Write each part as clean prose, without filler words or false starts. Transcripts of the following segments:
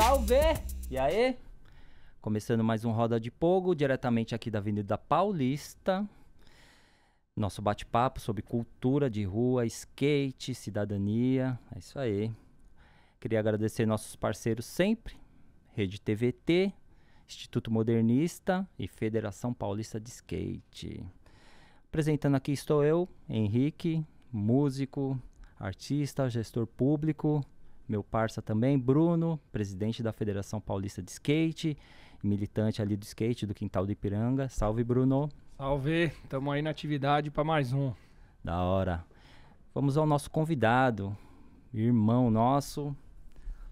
Salve! E aí? Começando mais um Roda de Pogo, diretamente aqui da Avenida Paulista. Nosso bate-papo sobre cultura de rua, skate, cidadania. É isso aí. Queria agradecer nossos parceiros sempre. Rede TVT, Instituto Modernista e Federação Paulista de Skate. Apresentando aqui estou eu, Henrique, músico, artista, gestor público. Meu parça também, Bruno, presidente da Federação Paulista de Skate, militante ali do skate do Quintal do Ipiranga. Salve, Bruno. Salve, estamos aí na atividade para mais um. Da hora. Vamos ao nosso convidado, irmão nosso,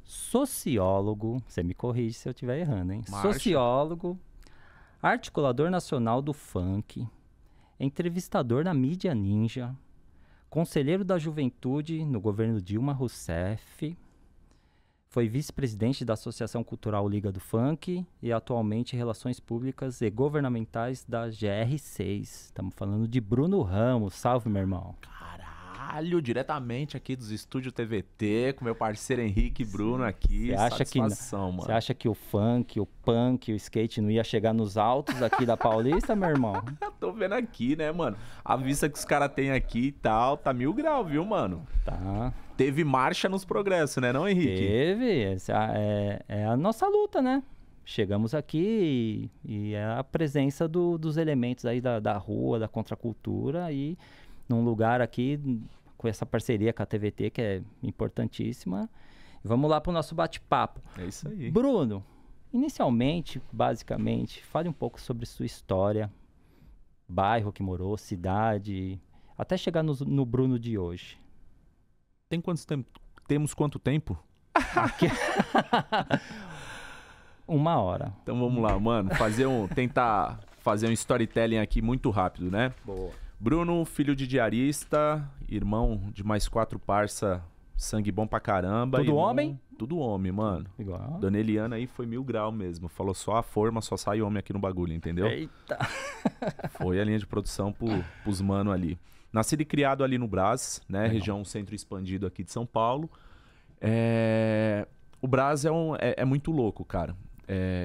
sociólogo, você me corrige se eu estiver errando, hein? Marcha. Sociólogo, articulador nacional do funk, entrevistador na mídia ninja, conselheiro da juventude no governo Dilma Rousseff, foi vice-presidente da Associação Cultural Liga do Funk e atualmente Relações Públicas e Governamentais da GR6. Estamos falando de Bruno Ramos. Salve, meu irmão. Caralho, diretamente aqui dos estúdios TVT, com meu parceiro Henrique e Bruno aqui. Você acha que o funk, o punk, o skate não ia chegar nos altos aqui da Paulista, meu irmão? Tô vendo aqui, né, mano? A vista que os caras têm aqui e tal, tá 1000 graus, viu, mano? Tá. Teve marcha nos progressos, né, não, Henrique? Teve. Essa é a nossa luta, né? Chegamos aqui e é a presença dos elementos aí da rua, da contracultura e num lugar aqui com essa parceria com a TVT que é importantíssima. Vamos lá pro nosso bate-papo. É isso aí. Bruno, inicialmente, basicamente, fale um pouco sobre sua história, bairro que morou, cidade, até chegar no Bruno de hoje. Tem temos quanto tempo? Uma hora. Então vamos lá, mano. Tentar fazer um storytelling aqui muito rápido, né? Boa. Bruno, filho de diarista, irmão de mais 4 parça, sangue bom pra caramba. Tudo irmão, homem? Tudo homem, mano. Igual. Dona Eliana aí foi 1000 graus mesmo. Falou só a forma, só sai homem aqui no bagulho, entendeu? Eita. Foi a linha de produção pros mano ali. Nascido e criado ali no Brás, né? Legal. Região centro expandido aqui de São Paulo. O Brás é muito louco, cara.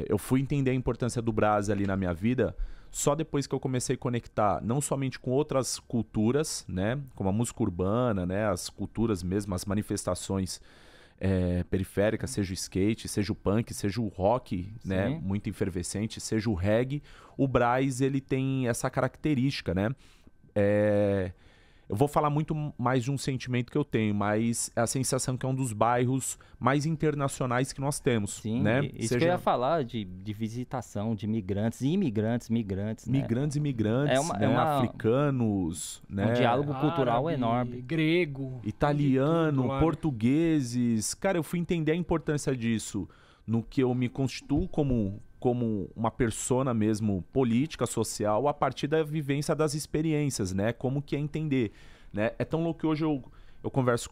Eu fui entender a importância do Brás ali na minha vida só depois que eu comecei a conectar não somente com outras culturas, né? Como a música urbana, né? As culturas mesmo, as manifestações periféricas, seja o skate, seja o punk, seja o rock, né? Muito efervescente, seja o reggae. O Brás, ele tem essa característica, né? Eu vou falar muito mais de um sentimento que eu tenho, mas é a sensação que é um dos bairros mais internacionais que nós temos. Sim, né? isso que eu ia falar de visitação de migrantes e imigrantes, né? Migrantes e imigrantes, né? Africanos, né? Um diálogo cultural Árabe, enorme. Grego. Italiano, tudo lá, né? portugueses. Cara, eu fui entender a importância disso no que eu me constituo como uma persona mesmo política, social, a partir da vivência das experiências, né? Como que é entender, né? É tão louco que hoje eu converso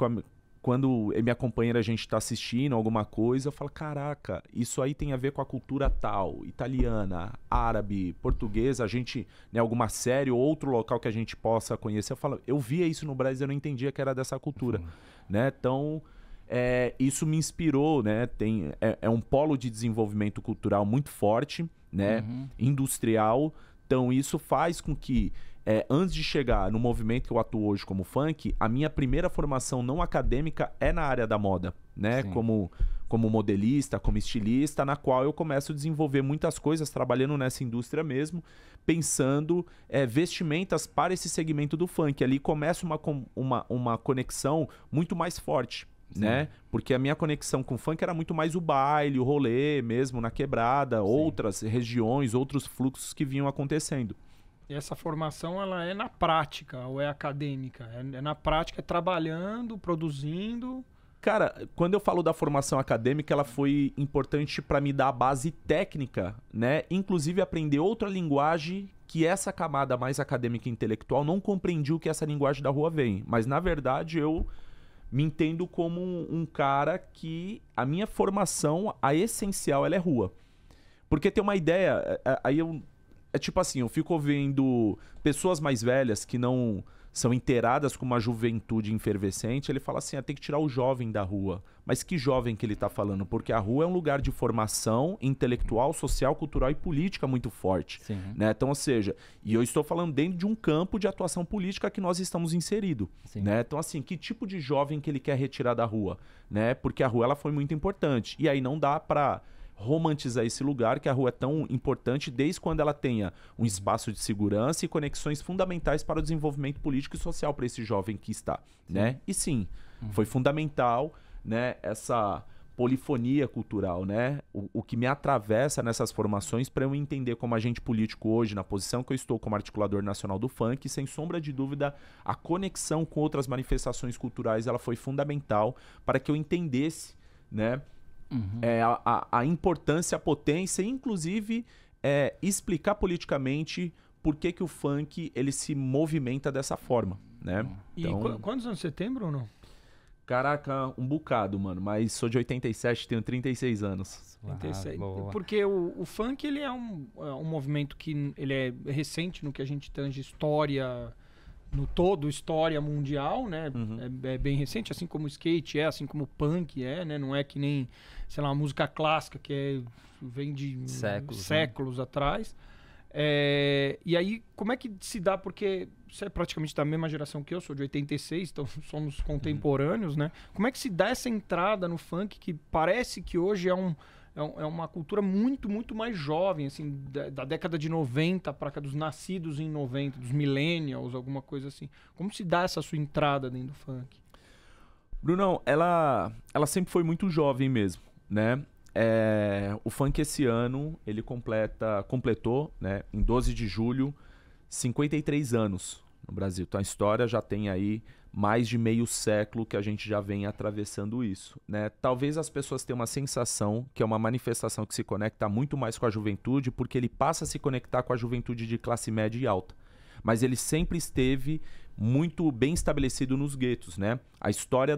quando minha companheira, a gente tá assistindo alguma coisa, eu falo, caraca, isso aí tem a ver com a cultura tal, italiana, árabe, portuguesa, a gente, né, alguma série ou outro local que a gente possa conhecer, eu falo, eu via isso no Brasil, eu não entendia que era dessa cultura, né? Então, isso me inspirou, né? É um polo de desenvolvimento cultural muito forte, né? Industrial. Então isso faz com que, antes de chegar no movimento que eu atuo hoje como funk, a minha primeira formação não acadêmica é na área da moda, né? Como modelista, como estilista, na qual eu começo a desenvolver muitas coisas, trabalhando nessa indústria mesmo, pensando vestimentas para esse segmento do funk. Ali começa uma conexão muito mais forte. Né? Porque a minha conexão com o funk era muito mais o baile, o rolê mesmo, na quebrada, outras regiões, outros fluxos que vinham acontecendo. E essa formação, ela é na prática ou é acadêmica? É na prática, trabalhando, produzindo... Cara, quando eu falo da formação acadêmica, ela foi importante para me dar a base técnica, né? Inclusive aprender outra linguagem que essa camada mais acadêmica e intelectual não compreendia o que essa linguagem da rua vem. Mas, na verdade, eu me entendo como um cara que a minha formação, a essencial, ela é rua. Porque tem uma ideia, aí eu... É tipo assim, eu fico vendo pessoas mais velhas que não são inteiradas com uma juventude efervescente, ele fala assim, tem que tirar o jovem da rua. Mas que jovem que ele está falando? Porque a rua é um lugar de formação intelectual, social, cultural e política muito forte. Né? Então, ou seja, e eu estou falando dentro de um campo de atuação política que nós estamos inseridos. Né? Então, assim, que tipo de jovem que ele quer retirar da rua? Né? Porque a rua ela foi muito importante. E aí não dá para romantizar esse lugar, que a rua é tão importante desde quando ela tenha um espaço de segurança e conexões fundamentais para o desenvolvimento político e social para esse jovem que está, né? E sim, foi fundamental, né, essa polifonia cultural, né? O que me atravessa nessas formações para eu entender como agente político hoje, na posição que eu estou como articulador nacional do funk, sem sombra de dúvida, a conexão com outras manifestações culturais, ela foi fundamental para que eu entendesse, né, a importância, a potência, inclusive explicar politicamente por que o funk ele se movimenta dessa forma, né? Então... E quantos anos você tem, Bruno? Caraca, um bocado, mano, mas sou de 87, tenho 36 anos. 36. Porque o funk ele é um movimento que ele é recente no que a gente tange história... No todo, história mundial, né? É bem recente, assim como o skate assim como o punk né? Não é que nem, sei lá, uma música clássica que vem de séculos atrás. E aí, como é que se dá? Porque você é praticamente da mesma geração que eu, sou de 86, então somos contemporâneos, né? Como é que se dá essa entrada no funk que parece que hoje é uma cultura muito, muito mais jovem, assim, da década de 90 para cá, dos nascidos em 90, dos millennials, alguma coisa assim. Como se dá essa sua entrada dentro do funk? Brunão, ela sempre foi muito jovem mesmo, né? O funk esse ano, ele completou, né, em 12 de julho, 53 anos no Brasil. Então a história já tem aí mais de meio século que a gente já vem atravessando isso, né? Talvez as pessoas tenham uma sensação que é uma manifestação que se conecta muito mais com a juventude, porque ele passa a se conectar com a juventude de classe média e alta. Mas ele sempre esteve muito bem estabelecido nos guetos, né? A história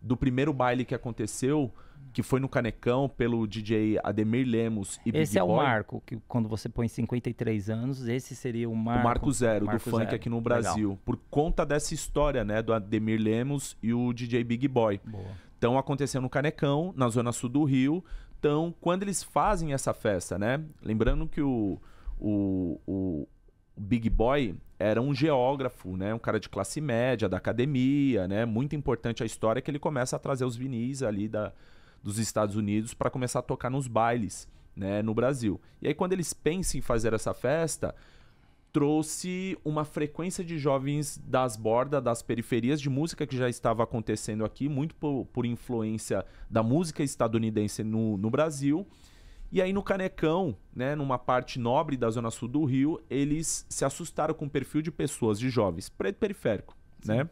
do primeiro baile que aconteceu, que foi no Canecão pelo DJ Ademir Lemos e Big Boy. Esse é o marco, que quando você põe 53 anos, esse seria o marco. O marco zero do funk aqui no Brasil. Legal. Por conta dessa história, né, do Ademir Lemos e o DJ Big Boy. Boa. Então aconteceu no Canecão, na zona sul do Rio. Então, quando eles fazem essa festa, né? Lembrando que o Big Boy era um geógrafo, né? Um cara de classe média, da academia, né? Muito importante a história que ele começa a trazer os vinis ali dos Estados Unidos para começar a tocar nos bailes, né, no Brasil. E aí quando eles pensam em fazer essa festa, trouxe uma frequência de jovens das bordas, das periferias de música que já estava acontecendo aqui, muito por influência da música estadunidense no Brasil. E aí no Canecão, né, numa parte nobre da zona sul do Rio, eles se assustaram com o perfil de pessoas, de jovens, preto periférico, né?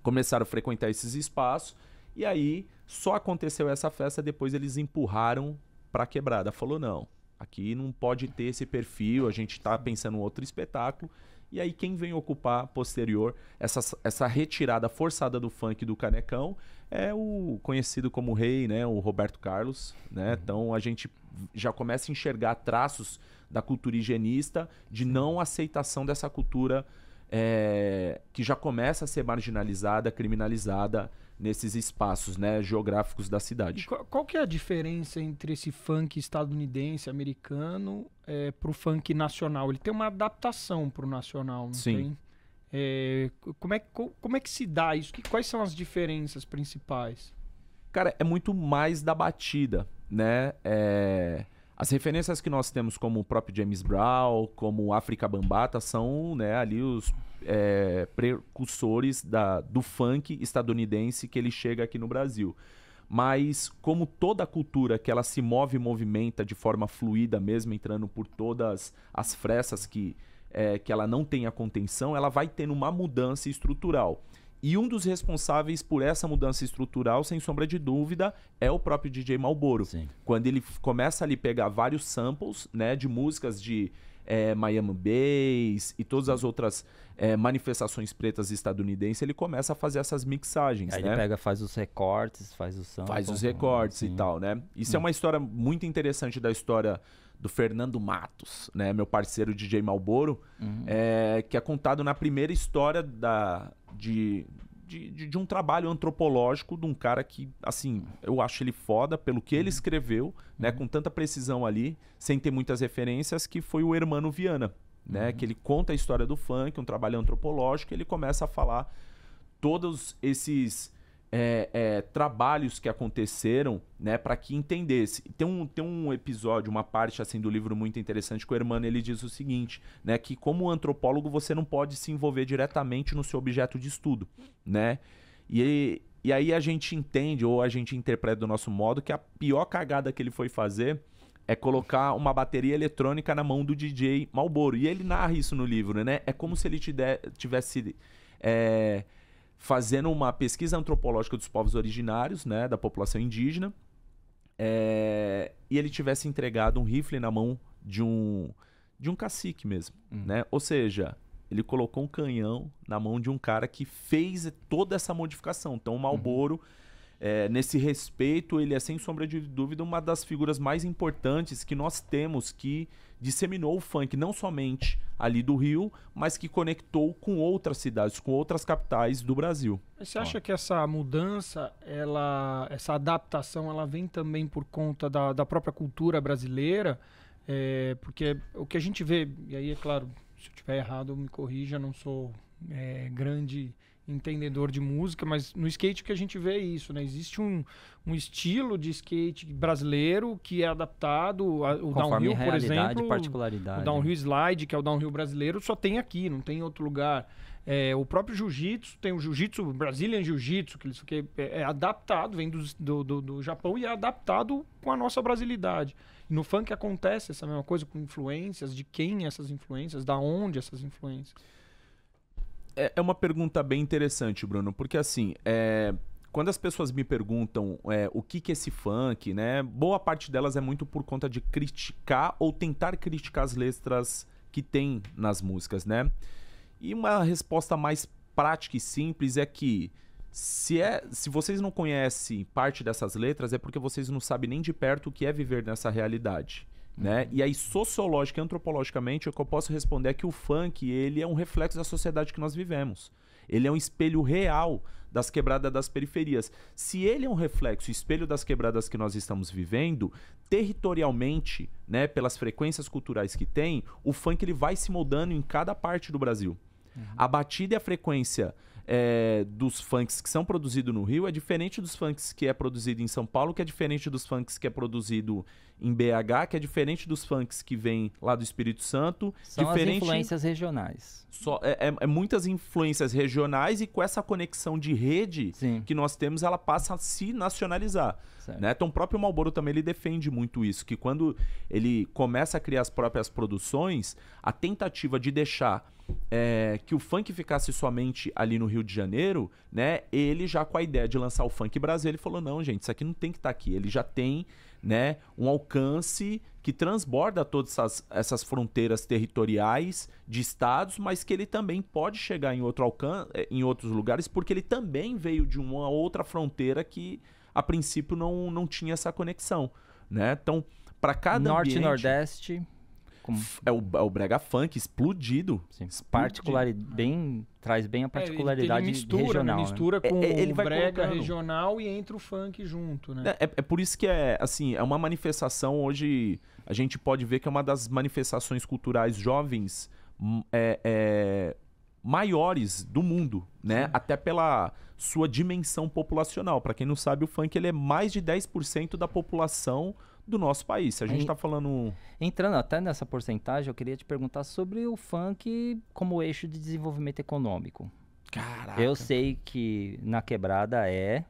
Começaram a frequentar esses espaços e aí só aconteceu essa festa, depois eles empurraram para a quebrada. Falou, não, aqui não pode ter esse perfil, a gente está pensando em outro espetáculo. E aí quem vem ocupar posterior essa retirada forçada do funk do Canecão é o conhecido como rei, né, o Roberto Carlos, né? Então a gente já começa a enxergar traços da cultura higienista, de não aceitação dessa cultura que já começa a ser marginalizada, criminalizada nesses espaços, né, geográficos da cidade. E qual que é a diferença entre esse funk estadunidense, americano, para o funk nacional? Ele tem uma adaptação para o nacional, não Sim. tem? Como é que se dá isso? Quais são as diferenças principais? Cara, é muito mais da batida, né? As referências que nós temos como o próprio James Brown, como o África Bambata, são, né, ali os precursores do funk estadunidense que ele chega aqui no Brasil. Mas como toda a cultura que ela se move e movimenta de forma fluida mesmo, entrando por todas as frestas que ela não tem a contenção, ela vai tendo uma mudança estrutural. E um dos responsáveis por essa mudança estrutural, sem sombra de dúvida, é o próprio DJ Malboro. Sim. Quando ele começa ali a pegar vários samples, né, de músicas Miami Bass e todas as outras manifestações pretas estadunidenses, ele começa a fazer essas mixagens, Aí né? ele pega, faz os recortes, faz o sample. Faz os recortes e tal, né? Isso é uma história muito interessante da história do Fernando Matos, né? Meu parceiro DJ Malboro, que é contado na primeira história de um trabalho antropológico de um cara que, assim, eu acho ele foda pelo que ele escreveu, né? Com tanta precisão ali, sem ter muitas referências, que foi o Hermano Viana, né? Que ele conta a história do funk, um trabalho antropológico, e ele começa a falar todos esses trabalhos que aconteceram, né, para que entendesse. Tem um episódio, uma parte assim do livro muito interessante que o Hermano ele diz o seguinte, né, que como antropólogo você não pode se envolver diretamente no seu objeto de estudo, né? E aí a gente entende ou a gente interpreta do nosso modo que a pior cagada que ele foi fazer é colocar uma bateria eletrônica na mão do DJ Malboro. E ele narra isso no livro, né? É como se ele tivesse fazendo uma pesquisa antropológica dos povos originários, né, da população indígena, e ele tivesse entregado um rifle na mão de um cacique mesmo, né? Ou seja, ele colocou um canhão na mão de um cara que fez toda essa modificação. Então o Malboro, nesse respeito, ele é sem sombra de dúvida uma das figuras mais importantes que nós temos, que disseminou o funk não somente ali do Rio, mas que conectou com outras cidades, com outras capitais do Brasil. Mas você acha que essa mudança, essa adaptação, ela vem também por conta da própria cultura brasileira? Porque o que a gente vê, e aí é claro, se eu estiver errado me corrija, não sou grande entendedor de música, mas no skate que a gente vê isso, né? Existe um estilo de skate brasileiro que é adaptado, o downhill, por exemplo, particularidade. O downhill slide, que é o downhill brasileiro, só tem aqui, não tem em outro lugar. O próprio jiu-jitsu, tem o jiu-jitsu, Brazilian Jiu-Jitsu, que é adaptado, vem do Japão e é adaptado com a nossa brasilidade. E no funk acontece essa mesma coisa com influências, de quem essas influências, da onde essas influências. É uma pergunta bem interessante, Bruno, porque assim, quando as pessoas me perguntam o que é esse funk, né, boa parte delas é muito por conta de criticar ou tentar criticar as letras que tem nas músicas, né? E uma resposta mais prática e simples é que se vocês não conhecem parte dessas letras é porque vocês não sabem nem de perto o que é viver nessa realidade. Né? E aí, sociológica e antropologicamente, o que eu posso responder é que o funk ele é um reflexo da sociedade que nós vivemos. Ele é um espelho real das quebradas das periferias. Se ele é um reflexo, espelho das quebradas que nós estamos vivendo, territorialmente, né, pelas frequências culturais que tem, o funk ele vai se moldando em cada parte do Brasil. A batida e a frequência dos funks que são produzidos no Rio é diferente dos funks que é produzido em São Paulo, que é diferente dos funks que é produzido em BH, que é diferente dos funks que vem lá do Espírito Santo. São as influências regionais. Muitas influências regionais e com essa conexão de rede que nós temos, ela passa a se nacionalizar. Né? Então o próprio Malboro também ele defende muito isso, que quando ele começa a criar as próprias produções, a tentativa de deixar que o funk ficasse somente ali no Rio de Janeiro, né? Ele já com a ideia de lançar o Funk Brasil, ele falou, não, gente, isso aqui não tem que estar aqui. Ele já tem, né, um alcance que transborda todas essas fronteiras territoriais de estados, mas que ele também pode chegar em outros lugares, porque ele também veio de uma outra fronteira que a princípio não tinha essa conexão, né? Então, para cada Norte ambiente, e Nordeste... É o brega funk explodido. Traz bem a particularidade ele mistura, regional. Né? Mistura com ele o vai brega colocando. regional e entra o funk junto, né? É por isso que é uma manifestação hoje, a gente pode ver que é uma das manifestações culturais jovens maiores do mundo, né? Sim. Até pela sua dimensão populacional. Para quem não sabe, o funk ele é mais de 10% da população do nosso país. Se a gente está falando... Entrando até nessa porcentagem, eu queria te perguntar sobre o funk como eixo de desenvolvimento econômico. Caraca! Eu sei que na quebrada e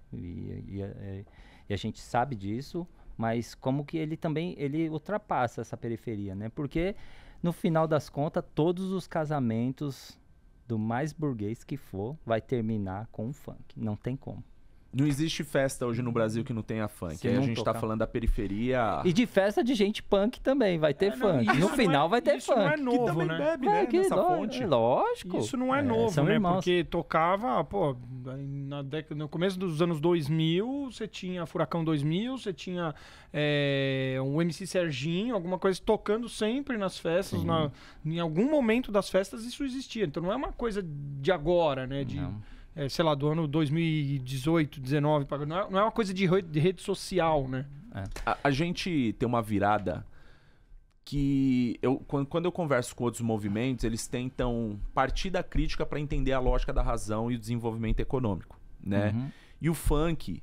a gente sabe disso, mas como que ele também ultrapassa essa periferia, né? Porque, no final das contas, todos os casamentos do mais burguês que for, vai terminar com o funk. Não tem como. Não existe festa hoje no Brasil que não tenha funk. Aí a gente tá falando da periferia. E de festa de gente punk também, vai ter funk. No final vai ter isso funk. Não é novo, que também né? bebe, né? Nessa fonte. Lógico. Isso não é novo, né? Irmãos. Porque tocava, pô, no começo dos anos 2000, você tinha Furacão 2000, você tinha um MC Serginho, alguma coisa tocando sempre nas festas. Em algum momento das festas isso existia. Então não é uma coisa de agora, né? Sei lá, do ano 2018, 19, não é uma coisa de rede social, né? A gente tem uma virada que quando eu converso com outros movimentos, eles tentam partir da crítica para entender a lógica da razão e o desenvolvimento econômico, né? Uhum. E o funk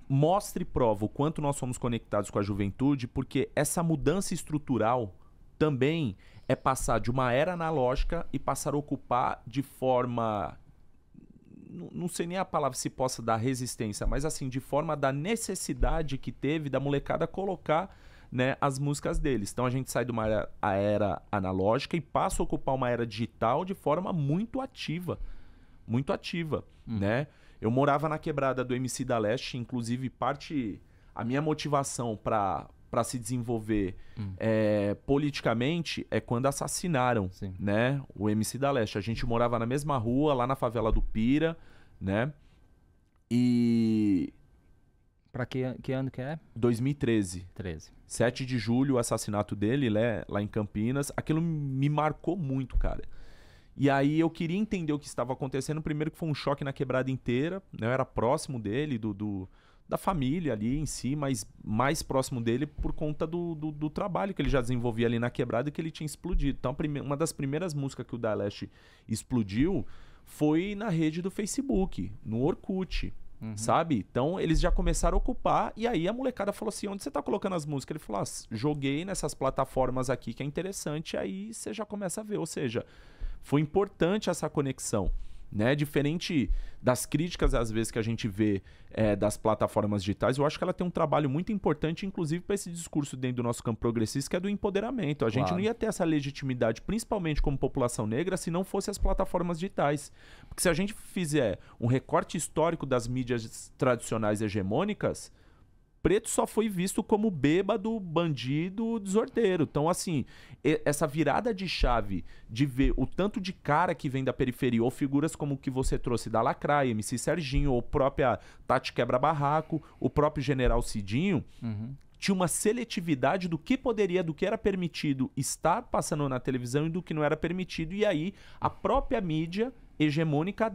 mostra e prova o quanto nós somos conectados com a juventude, porque essa mudança estrutural também é passar de uma era analógica e passar a ocupar de forma... Não sei nem a palavra se possa dar resistência, mas assim, de forma da necessidade que teve da molecada colocar, né, as músicas deles. Então a gente sai de uma era analógica e passa a ocupar uma era digital de forma muito ativa, né? Eu morava na quebrada do MC da Leste, inclusive a minha motivação para se desenvolver politicamente é quando assassinaram, né, o MC da Leste. A gente morava na mesma rua, lá na favela do Pira, né? E... Pra que ano que é? 2013. 7 de julho, o assassinato dele, né, lá em Campinas. Aquilo me marcou muito, cara. E aí eu queria entender o que estava acontecendo. Primeiro que foi um choque na quebrada inteira, né? Eu era próximo dele, da família ali em si, mas mais próximo dele por conta do trabalho que ele já desenvolvia ali na quebrada e que ele tinha explodido. Então, uma das primeiras músicas que o Da Leste explodiu foi na rede do Facebook, no Orkut, sabe? Então, eles já começaram a ocupar e aí a molecada falou assim, onde você tá colocando as músicas? Ele falou, joguei nessas plataformas aqui que é interessante, aí você já começa a ver. Ou seja, foi importante essa conexão, né? Diferente das críticas às vezes que a gente vê das plataformas digitais, eu acho que ela tem um trabalho muito importante, inclusive para esse discurso dentro do nosso campo progressista, que é do empoderamento. A gente não ia ter essa legitimidade, principalmente como população negra, se não fosse as plataformas digitais. Porque se a gente fizer um recorte histórico das mídias tradicionais hegemônicas, preto só foi visto como bêbado, bandido, desordeiro. Então, assim, essa virada de chave de ver o tanto de cara que vem da periferia, ou figuras como o que você trouxe da Lacraia, MC Serginho, ou própria Tati Quebra-Barraco, o próprio General Cidinho, tinha uma seletividade do que era permitido estar passando na televisão e do que não era permitido. E aí, a própria mídia hegemônica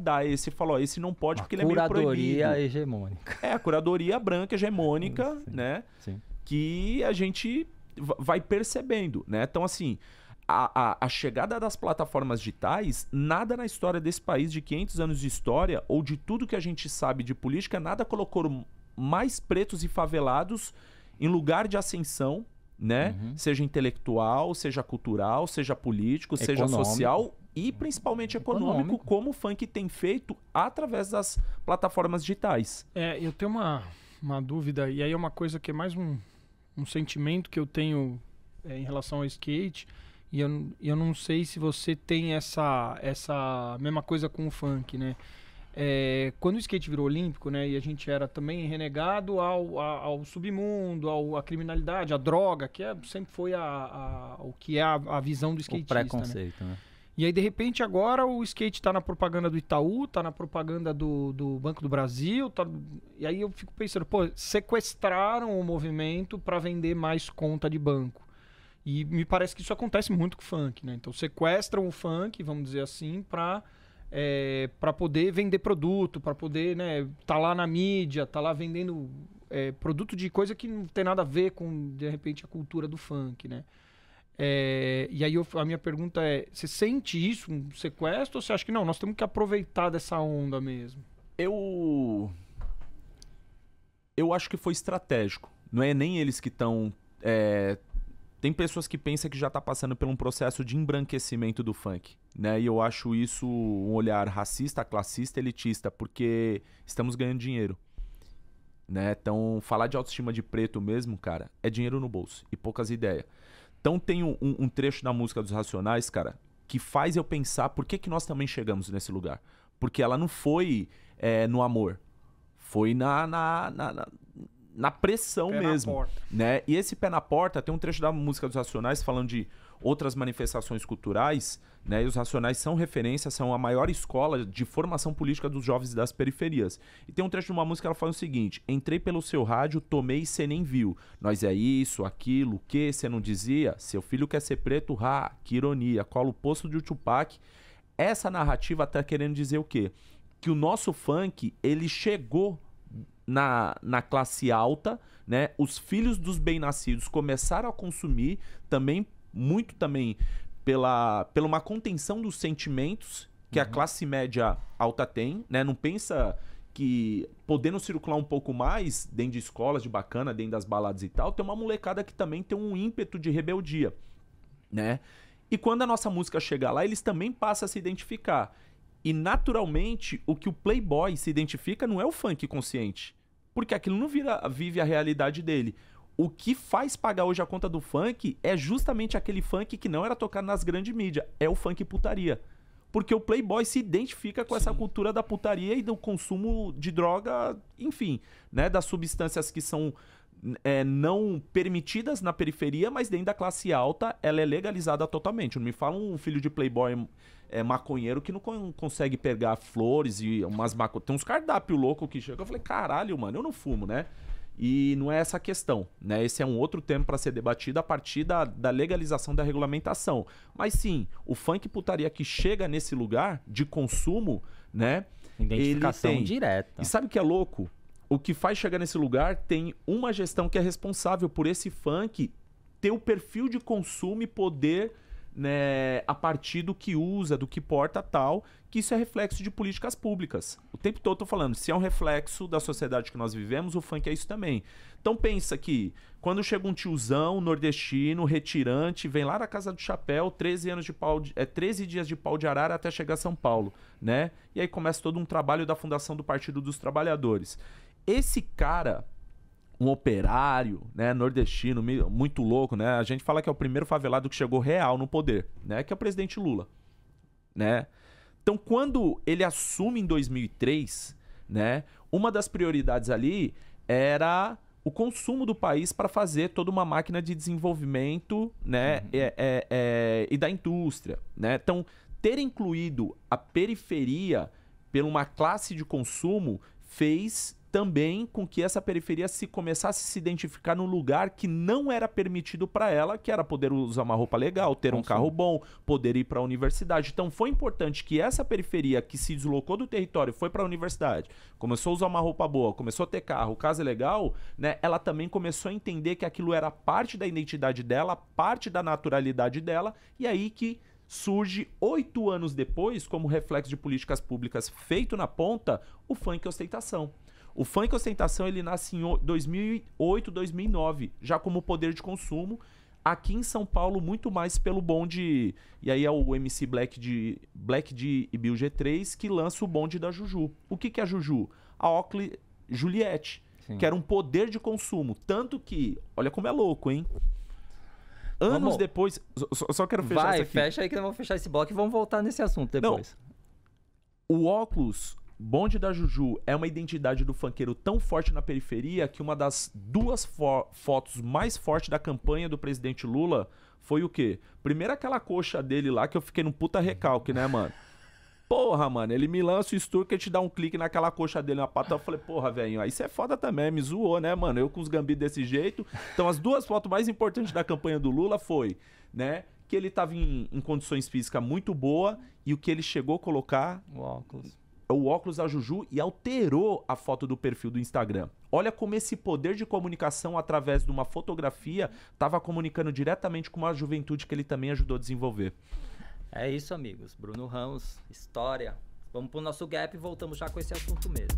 falou, esse não pode porque ele é meio proibido. Curadoria hegemônica. A curadoria branca hegemônica, Sim, né? Sim. Que a gente vai percebendo, né? Então, assim, a chegada das plataformas digitais, nada na história desse país de 500 anos de história, ou de tudo que a gente sabe de política, nada colocou mais pretos e favelados em lugar de ascensão, né? Seja intelectual, seja cultural, seja político, seja social e principalmente econômico, como o funk tem feito através das plataformas digitais. Eu tenho uma dúvida, e aí é uma coisa que é mais um sentimento que eu tenho em relação ao skate, e eu não sei se você tem essa mesma coisa com o funk, né? Quando o skate virou olímpico, né, e a gente era também renegado ao submundo, à criminalidade, à droga, que sempre foi o que é a visão do skatista. O preconceito, né? E aí, de repente, agora o skate tá na propaganda do Itaú, tá na propaganda do Banco do Brasil, e aí eu fico pensando, pô, sequestraram o movimento para vender mais conta de banco. E me parece que isso acontece muito com o funk, né? Então sequestram o funk, vamos dizer assim, para poder vender produto, para poder, né, tá lá na mídia, tá lá vendendo produto de coisa que não tem nada a ver com, de repente, a cultura do funk, né? E aí a minha pergunta é, você sente isso, um sequestro, ou você acha que não, nós temos que aproveitar dessa onda mesmo? Eu acho que foi estratégico. Não é nem eles que estão... Tem pessoas que pensam que já está passando por um processo de embranquecimento do funk, né? E eu acho isso um olhar racista, classista, elitista, porque estamos ganhando dinheiro, né? Então, falar de autoestima de preto mesmo, cara, é dinheiro no bolso e poucas ideias. Então tem um trecho da música dos Racionais, cara, que faz eu pensar por que nós também chegamos nesse lugar. Porque ela não foi no amor. Foi na pressão Pé mesmo, na porta. né? E esse pé na porta, tem um trecho da música dos Racionais falando de outras manifestações culturais, né? E os Racionais são referência, são a maior escola de formação política dos jovens das periferias. E tem um trecho de uma música que ela fala o seguinte: entrei pelo seu rádio, tomei e cê nem viu. Nós é isso, aquilo, o que cê não dizia? Seu filho quer ser preto, que ironia, cola o posto de Tupac. Essa narrativa tá querendo dizer o quê? Que o nosso funk, ele chegou na classe alta, né? Os filhos dos bem-nascidos começaram a consumir também, muito também pela uma contenção dos sentimentos que a classe média alta tem, né? Não pensa que podendo circular um pouco mais dentro de escolas de bacana, dentro das baladas e tal, tem uma molecada que também tem um ímpeto de rebeldia, né? E quando a nossa música chega lá, eles também passam a se identificar. E naturalmente, o que o playboy se identifica não é o funk consciente, porque aquilo não vive a realidade dele. O que faz pagar hoje a conta do funk é justamente aquele funk que não era tocado nas grandes mídias, é o funk putaria. Porque o playboy se identifica com essa cultura da putaria e do consumo de droga, enfim, né, das substâncias que são não permitidas na periferia, mas dentro da classe alta ela é legalizada totalmente. Não me fala um filho de playboy maconheiro que não consegue pegar flores e umas maconhas. Tem uns cardápios loucos que chegam. Eu falei, caralho, mano, eu não fumo, né? E não é essa a questão, né? Esse é um outro tema para ser debatido a partir da legalização da regulamentação. Mas sim, o funk putaria que chega nesse lugar de consumo, né? Identificação ele tem... direta. E sabe o que é louco? O que faz chegar nesse lugar tem uma gestão que é responsável por esse funk ter o perfil de consumo e poder, né, a partir do que usa, do que porta tal, que isso é reflexo de políticas públicas. O tempo todo eu tô falando, se é um reflexo da sociedade que nós vivemos, o funk é isso também. Então pensa que quando chega um tiozão nordestino, retirante, vem lá na Casa do Chapéu, 13 dias de pau de arara até chegar a São Paulo, né? E aí começa todo um trabalho da fundação do Partido dos Trabalhadores. Esse cara, um operário, né, nordestino, muito louco, né? A gente fala que é o primeiro favelado que chegou real no poder, né? Que é o presidente Lula, né? Então, quando ele assume em 2003, né? Uma das prioridades ali era o consumo do país para fazer toda uma máquina de desenvolvimento, né? E da indústria, né? Então, ter incluído a periferia por uma classe de consumo fez também com que essa periferia começasse a se identificar num lugar que não era permitido para ela, que era poder usar uma roupa legal, ter um carro bom, poder ir para a universidade. Então foi importante que essa periferia que se deslocou do território, foi para a universidade, começou a usar uma roupa boa, começou a ter carro, casa legal, né? Ela também começou a entender que aquilo era parte da identidade dela, parte da naturalidade dela, e aí que surge 8 anos depois, como reflexo de políticas públicas feito na ponta, o funk ostentação. O funk ostentação ele nasce em 2008, 2009, já como poder de consumo. Aqui em São Paulo, muito mais pelo bonde. E aí é o MC Black D e Bill G3 que lança o bonde da Juju. O que é a Juju? A Oakley Juliette, que era um poder de consumo. Tanto que, olha como é louco, hein? Anos depois. Só quero fechar isso aqui. Fecha aí que eu vou fechar esse bloco e vamos voltar nesse assunto depois. Não. O óculos. Bonde da Juju é uma identidade do funkeiro tão forte na periferia que uma das duas fotos mais fortes da campanha do presidente Lula foi o quê? Primeiro aquela coxa dele lá que eu fiquei num puta recalque, né, mano? Porra, mano, ele me lança o Sturket e dá um clique naquela coxa dele na pata. Eu falei, porra, velho, aí você é foda também, me zoou, né, mano? Eu com os gambis desse jeito. Então as duas fotos mais importantes da campanha do Lula foi, né, que ele tava em condições físicas muito boas e o que ele chegou a colocar... O óculos da Juju e alterou a foto do perfil do Instagram. Olha como esse poder de comunicação através de uma fotografia estava comunicando diretamente com uma juventude que ele também ajudou a desenvolver. É isso, amigos. Bruno Ramos, história. Vamos pro nosso gap e voltamos já com esse assunto mesmo.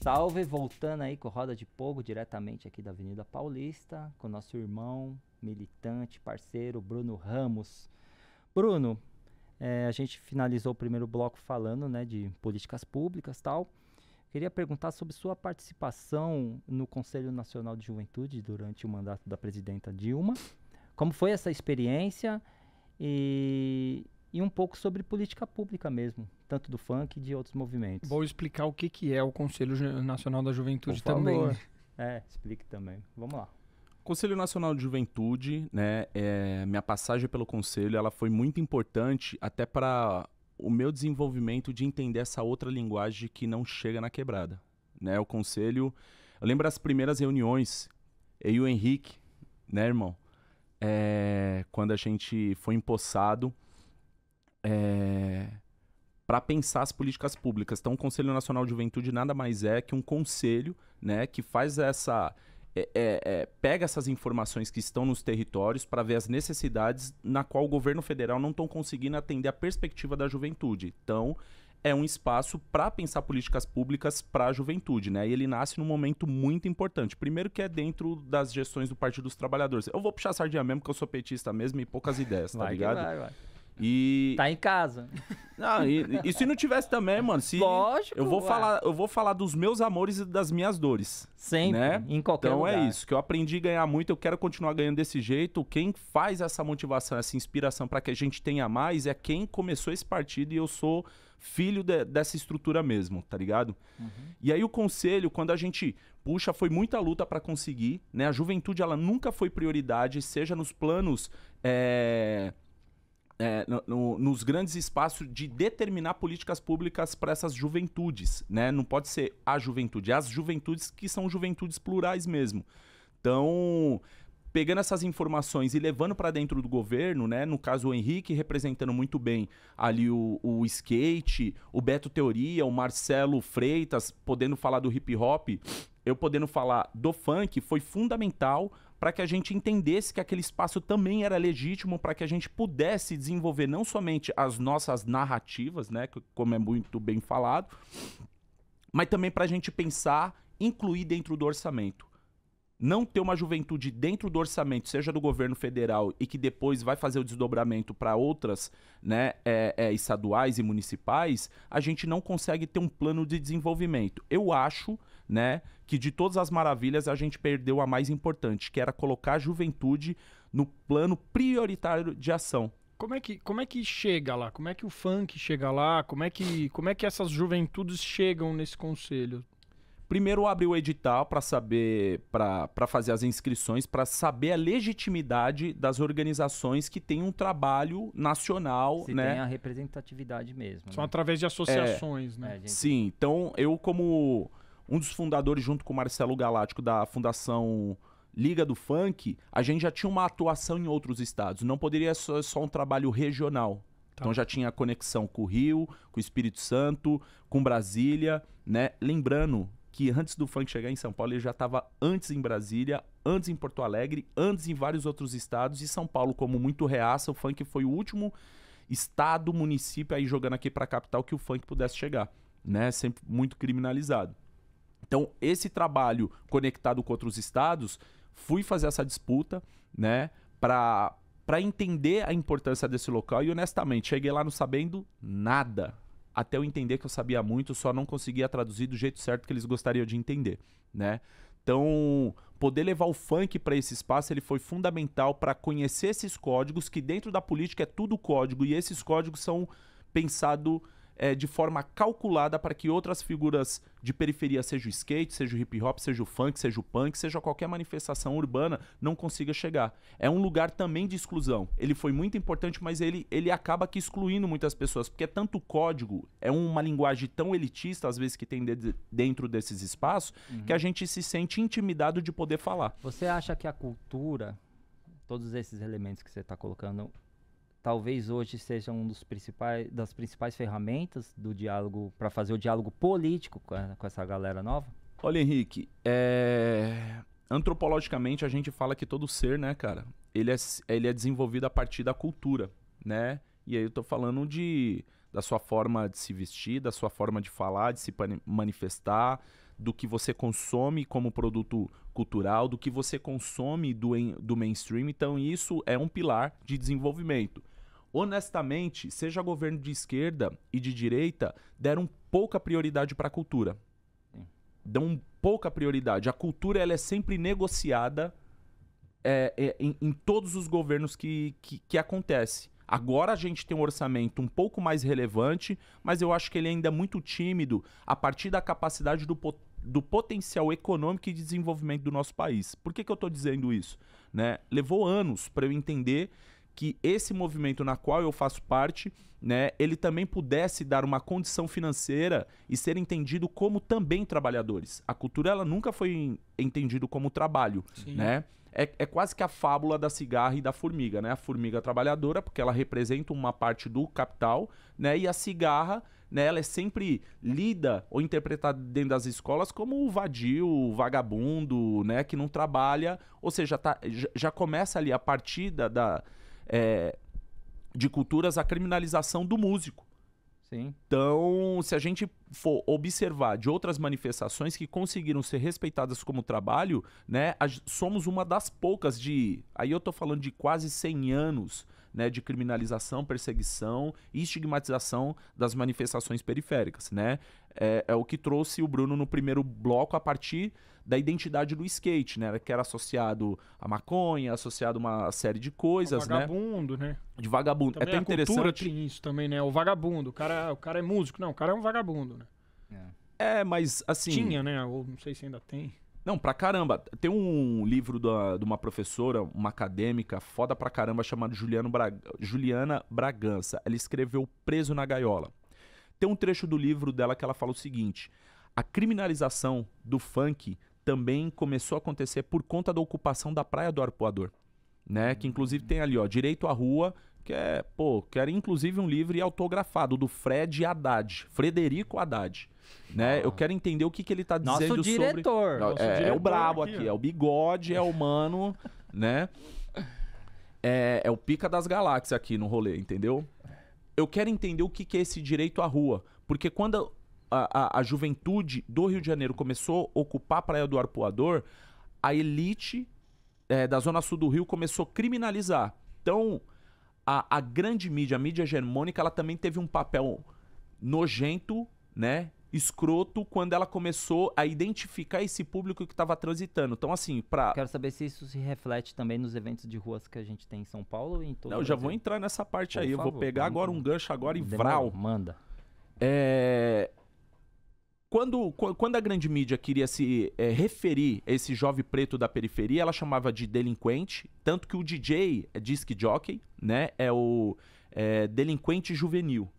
Salve, voltando aí com Roda de Pogo, diretamente aqui da Avenida Paulista, com nosso irmão, militante, parceiro, Bruno Ramos. Bruno, a gente finalizou o primeiro bloco falando, né, de políticas públicas e tal. Queria perguntar sobre sua participação no Conselho Nacional de Juventude durante o mandato da presidenta Dilma. Como foi essa experiência e um pouco sobre política pública mesmo, tanto do funk e de outros movimentos. Vou explicar o que é o Conselho Nacional da Juventude Por também. favor. Explique também. Vamos lá. Conselho Nacional de Juventude, né, minha passagem pelo Conselho, ela foi muito importante até para o meu desenvolvimento de entender essa outra linguagem que não chega na quebrada, né? O Conselho, eu lembro das primeiras reuniões, eu e o Henrique, né, irmão? Quando a gente foi empossado para pensar as políticas públicas. Então, o Conselho Nacional de Juventude nada mais é que um conselho, né, que faz pega essas informações que estão nos territórios para ver as necessidades na qual o governo federal não estão conseguindo atender a perspectiva da juventude. Então, é um espaço para pensar políticas públicas para a juventude, né? E ele nasce num momento muito importante. Primeiro que é dentro das gestões do Partido dos Trabalhadores. Eu vou puxar a sardinha mesmo, porque eu sou petista mesmo e poucas ideias, tá ligado? Vai. E... Tá em casa. Não, e se não tivesse também, mano, Lógico, eu vou falar dos meus amores e das minhas dores. Sempre, né? em qualquer então lugar. É isso, que eu aprendi a ganhar muito, eu quero continuar ganhando desse jeito. Quem faz essa motivação, essa inspiração para que a gente tenha mais é quem começou esse partido, e eu sou filho dessa estrutura mesmo, tá ligado? Uhum. E aí o conselho, quando a gente puxa, foi muita luta para conseguir, né? A juventude, ela nunca foi prioridade, seja nos planos... nos grandes espaços de determinar políticas públicas para essas juventudes, né? Não pode ser a juventude, as juventudes que são juventudes plurais mesmo. Então, pegando essas informações e levando para dentro do governo, né? No caso, o Henrique representando muito bem ali o skate, o Beto Teoria, o Marcelo Freitas podendo falar do hip hop, eu podendo falar do funk, foi fundamental para que a gente entendesse que aquele espaço também era legítimo, para que a gente pudesse desenvolver não somente as nossas narrativas, né, como é muito bem falado, mas também para a gente pensar, incluir dentro do orçamento. Não ter uma juventude dentro do orçamento, seja do governo federal, e que depois vai fazer o desdobramento para outras, né, estaduais e municipais, a gente não consegue ter um plano de desenvolvimento. Eu acho, né, que de todas as maravilhas a gente perdeu a mais importante, que era colocar a juventude no plano prioritário de ação. Como é que chega lá? Como é que o funk chega lá? Como é que essas juventudes chegam nesse conselho? Primeiro abre o edital para saber, para fazer as inscrições, para saber a legitimidade das organizações que têm um trabalho nacional, Se né? tem a representatividade mesmo. São né? através de associações, né? Gente... Sim, então eu como um dos fundadores, junto com o Marcelo Galáctico, da Fundação Liga do Funk, a gente já tinha uma atuação em outros estados. Não poderia ser só um trabalho regional. Tá. Então já tinha conexão com o Rio, com o Espírito Santo, com Brasília, né? Lembrando que antes do funk chegar em São Paulo, ele já estava antes em Brasília, antes em Porto Alegre, antes em vários outros estados. E São Paulo, como muito reaça, o funk foi o último estado, município, aí jogando aqui para a capital, que o funk pudesse chegar, né? Sempre muito criminalizado. Então, esse trabalho conectado com outros estados, fui fazer essa disputa, né? Para entender a importância desse local. E, honestamente, cheguei lá não sabendo nada. Até eu entender que eu sabia muito, só não conseguia traduzir do jeito certo que eles gostariam de entender, né? Então, poder levar o funk para esse espaço, ele foi fundamental para conhecer esses códigos, que dentro da política é tudo código, e esses códigos são pensados de forma calculada para que outras figuras de periferia, seja o skate, seja o hip hop, seja o funk, seja o punk, seja qualquer manifestação urbana, não consiga chegar. É um lugar também de exclusão. Ele foi muito importante, mas ele acaba que excluindo muitas pessoas, porque tanto código, é uma linguagem tão elitista, às vezes, que tem dentro desses espaços, que a gente se sente intimidado de poder falar. Você acha que a cultura, todos esses elementos que você está colocando, talvez hoje seja das principais ferramentas do diálogo, para fazer o diálogo político com essa galera nova? Olha, Henrique, antropologicamente a gente fala que todo ser, né, cara, ele é desenvolvido a partir da cultura, né? E aí eu tô falando da sua forma de se vestir, da sua forma de falar, de se manifestar, do que você consome como produto cultural, do que você consome do mainstream. Então isso é um pilar de desenvolvimento. Honestamente, seja governo de esquerda e de direita, deram pouca prioridade para a cultura, dão pouca prioridade. A cultura ela é sempre negociada em todos os governos que acontece. Agora a gente tem um orçamento um pouco mais relevante, mas eu acho que ele ainda é muito tímido a partir da capacidade do potencial econômico e de desenvolvimento do nosso país. Por que eu estou dizendo isso? Né? Levou anos para eu entender que esse movimento na qual eu faço parte, né, ele também pudesse dar uma condição financeira e ser entendido como também trabalhadores. A cultura ela nunca foi entendido como trabalho, né? É quase que a fábula da cigarra e da formiga, né? A formiga trabalhadora, porque ela representa uma parte do capital, né? E a cigarra, né, ela é sempre lida ou interpretada dentro das escolas como o vadio, o vagabundo, né? Que não trabalha. Ou seja, já começa ali a partir de culturas a criminalização do músico. Sim. Então, se a gente for observar de outras manifestações que conseguiram ser respeitadas como trabalho, né, somos uma das poucas aí eu tô falando de quase 100 anos, né, de criminalização, perseguição e estigmatização das manifestações periféricas, né? É o que trouxe o Bruno no primeiro bloco a partir da identidade do skate, né? Que era associado à maconha, associado a uma série de coisas, vagabundo, né? De vagabundo. Também é até interessante. A cultura tem isso também, né? O vagabundo. O cara é músico. Não, o cara é um vagabundo, né? Mas assim... Tinha, né? Ou não sei se ainda tem. Não, pra caramba. Tem um livro de uma professora, uma acadêmica, foda pra caramba, chamada Juliana Bragança. Ela escreveu Preso na Gaiola. Tem um trecho do livro dela que ela fala o seguinte: a criminalização do funk também começou a acontecer por conta da ocupação da Praia do Arpoador, né? Que inclusive tem ali, ó, Direito à Rua, que era inclusive um livro autografado do Frederico Haddad, né? Eu quero entender o que ele tá dizendo Nosso diretor. sobre... É o brabo aqui, é o bigode, é o mano, né? É o pica das galáxias aqui no rolê, entendeu? Eu quero entender o que é esse direito à rua, porque quando a juventude do Rio de Janeiro começou a ocupar a Praia do Arpoador, a elite da Zona Sul do Rio começou a criminalizar. Então, a grande mídia, a mídia hegemônica, ela também teve um papel nojento, né, escroto, quando ela começou a identificar esse público que estava transitando. Então, assim, Quero saber se isso se reflete também nos eventos de ruas que a gente tem em São Paulo e em todo o Não, eu já vou entrar nessa parte aí. Eu vou pegar agora um gancho agora e vral. Manda. Quando a grande mídia queria se referir a esse jovem preto da periferia, ela chamava de delinquente, tanto que o DJ, disc jockey, né, é o delinquente juvenil.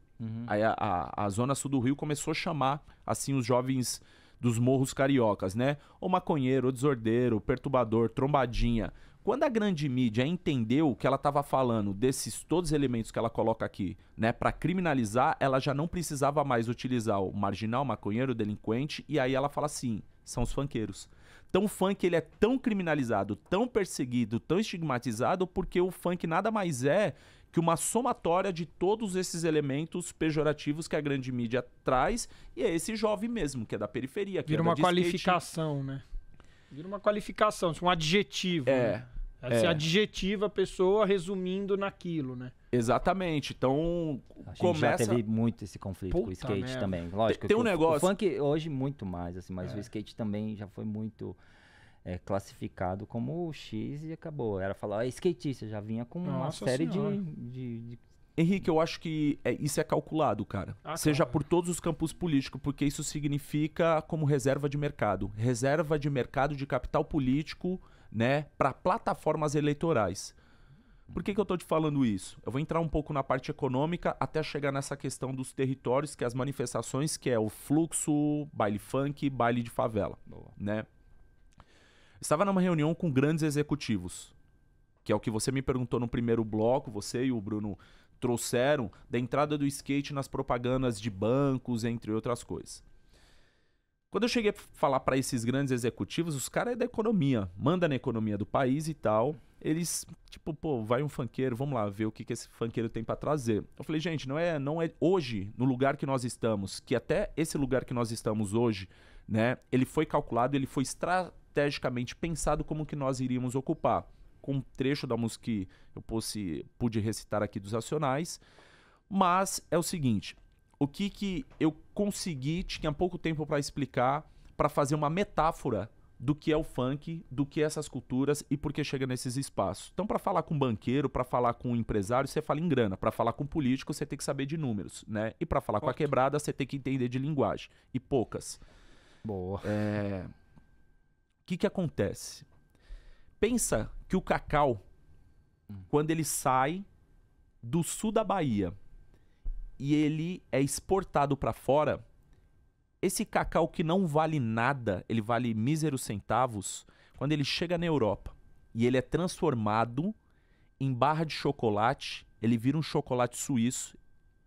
Aí a Zona Sul do Rio começou a chamar assim os jovens dos morros cariocas, né? O maconheiro, o desordeiro, o perturbador, trombadinha. Quando a grande mídia entendeu que ela estava falando desses todos os elementos que ela coloca aqui, né, para criminalizar, ela já não precisava mais utilizar o marginal, o maconheiro, o delinquente, e aí ela fala assim, são os funkeiros. Então o funk ele é tão criminalizado, tão perseguido, tão estigmatizado, porque o funk nada mais é que uma somatória de todos esses elementos pejorativos que a grande mídia traz, e é esse jovem mesmo, que é da periferia. Que vira uma qualificação, né? Vira uma qualificação, um adjetivo. Né? Você adjetiva a pessoa resumindo naquilo, né? Exatamente. Então, a gente já teve muito esse conflito com o skate também. Lógico, tem um negócio... O funk hoje muito mais, assim, mas o skate também já foi muito classificado como X e acabou. Era falar, skatista, já vinha com uma série de... Henrique, eu acho que isso é calculado, cara. Seja claro. Por todos os campos políticos, porque isso significa como reserva de mercado. Reserva de mercado de capital político, né, para plataformas eleitorais. Por que eu tô te falando isso? Eu vou entrar um pouco na parte econômica até chegar nessa questão dos territórios, que é as manifestações, que é o fluxo, baile funk, baile de favela. Boa. Né? Estava numa reunião com grandes executivos, que é o que você me perguntou no primeiro bloco, você e o Bruno trouxeram da entrada do skate nas propagandas de bancos, entre outras coisas. Quando eu cheguei a falar para esses grandes executivos, os caras é da economia, manda na economia do país e tal. Eles, tipo, pô, vai um funkeiro, vamos lá ver o que esse funkeiro tem para trazer. Eu falei, gente, não é hoje, no lugar que nós estamos, que até esse lugar que nós estamos hoje, né, ele foi calculado, ele foi estrategicamente pensado como que nós iríamos ocupar. Com um trecho da música que eu pude recitar aqui dos Racionais. Mas é o seguinte, o que eu consegui, tinha pouco tempo para explicar para fazer uma metáfora do que é o funk, do que é essas culturas e por que chega nesses espaços. Então, para falar com banqueiro, para falar com empresário, você fala em grana. Para falar com político, você tem que saber de números, né? E para falar com a quebrada, você tem que entender de linguagem. E poucas. Boa. O que acontece? Pensa que o cacau, quando ele sai do sul da Bahia e ele é exportado para fora, esse cacau que não vale nada, ele vale míseros centavos, quando ele chega na Europa e ele é transformado em barra de chocolate, ele vira um chocolate suíço,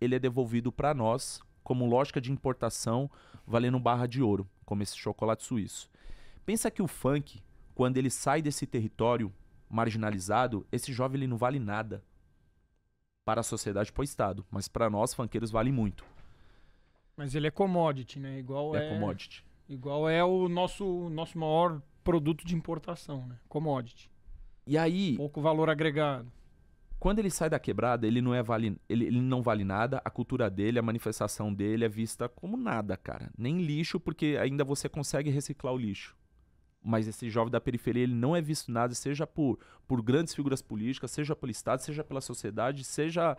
ele é devolvido para nós como lógica de importação, valendo barra de ouro, como esse chocolate suíço. Pensa que o funk, quando ele sai desse território marginalizado, esse jovem ele não vale nada para a sociedade e para o Estado, mas para nós, funkeiros, vale muito. Mas ele é commodity, né? Commodity. Igual é o nosso maior produto de importação, né? Commodity. E aí... pouco valor agregado. Quando ele sai da quebrada, ele não vale nada, a cultura dele, a manifestação dele é vista como nada, cara. Nem lixo, porque ainda você consegue reciclar o lixo. Mas esse jovem da periferia, ele não é visto nada, seja por grandes figuras políticas, seja pelo Estado, seja pela sociedade, seja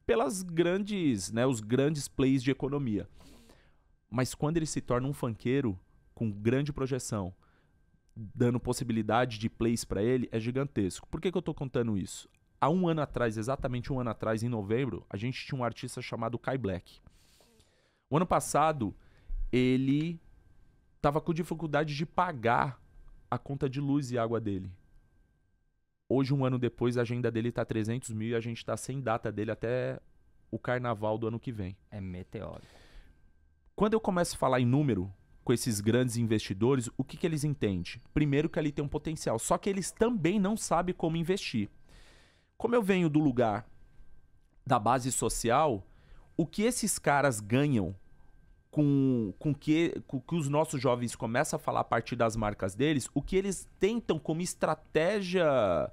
pelas grandes, né, os grandes plays de economia. Mas quando ele se torna um funkeiro com grande projeção, dando possibilidade de plays para ele, é gigantesco. Por que eu tô contando isso? Há um ano atrás, exatamente um ano atrás, em novembro, a gente tinha um artista chamado Kai Black. O ano passado, ele tava com dificuldade de pagar a conta de luz e água dele. Hoje, um ano depois, a agenda dele tá 300 mil e a gente tá sem data dele até o carnaval do ano que vem. É meteórico. Quando eu começo a falar em número com esses grandes investidores, o que eles entendem? Primeiro que ali tem um potencial, só que eles também não sabem como investir. Como eu venho do lugar da base social, o que esses caras ganham com que os nossos jovens começam a falar a partir das marcas deles, o que eles tentam como estratégia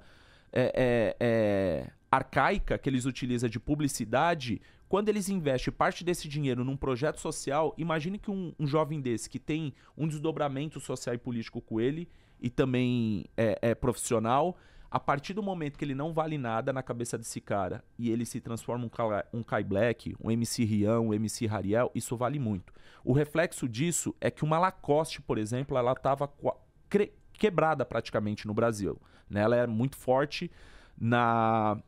arcaica que eles utilizam de publicidade, quando eles investem parte desse dinheiro num projeto social, imagine que um jovem desse que tem um desdobramento social e político com ele e também é profissional, a partir do momento que ele não vale nada na cabeça desse cara e ele se transforma um Kai Black, um MC Rian, um MC Hariel, isso vale muito. O reflexo disso é que uma Lacoste, por exemplo, ela estava quebrada praticamente no Brasil, né? Ela é muito forte na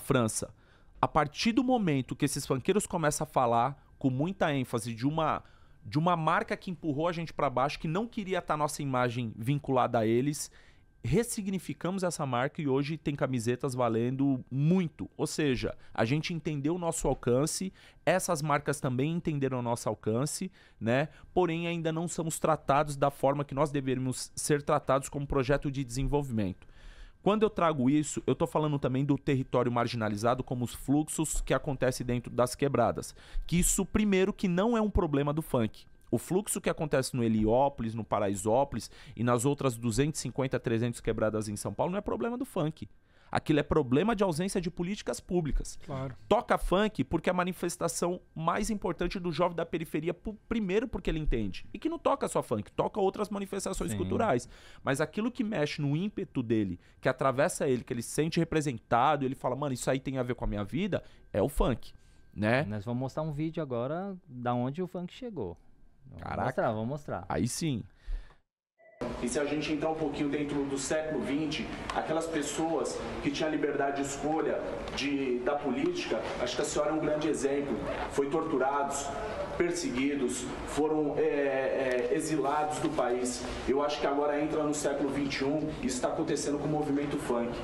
França. A partir do momento que esses funkeiros começam a falar com muita ênfase de uma marca que empurrou a gente para baixo, que não queria estar nossa imagem vinculada a eles, ressignificamos essa marca e hoje tem camisetas valendo muito. Ou seja, a gente entendeu o nosso alcance, essas marcas também entenderam o nosso alcance, né? Porém, ainda não somos tratados da forma que nós deveríamos ser tratados como projeto de desenvolvimento. Quando eu trago isso, eu estou falando também do território marginalizado, como os fluxos que acontecem dentro das quebradas. Que isso, primeiro, que não é um problema do funk. O fluxo que acontece no Heliópolis, no Paraisópolis e nas outras 250, 300 quebradas em São Paulo não é problema do funk. Aquilo é problema de ausência de políticas públicas. Claro. Toca funk porque é a manifestação mais importante do jovem da periferia, primeiro porque ele entende. E que não toca só funk, toca outras manifestações culturais. Mas aquilo que mexe no ímpeto dele, que atravessa ele, que ele se sente representado, ele fala, mano, isso aí tem a ver com a minha vida, é o funk, né? Nós vamos mostrar um vídeo agora da onde o funk chegou. Caraca. Vamos mostrar. Aí sim. E se a gente entrar um pouquinho dentro do século XX, aquelas pessoas que tinham liberdade de escolha da política, acho que a senhora é um grande exemplo. Foi torturados, perseguidos, foram exilados do país. Eu acho que agora entra no século XXI, isso está acontecendo com o movimento funk.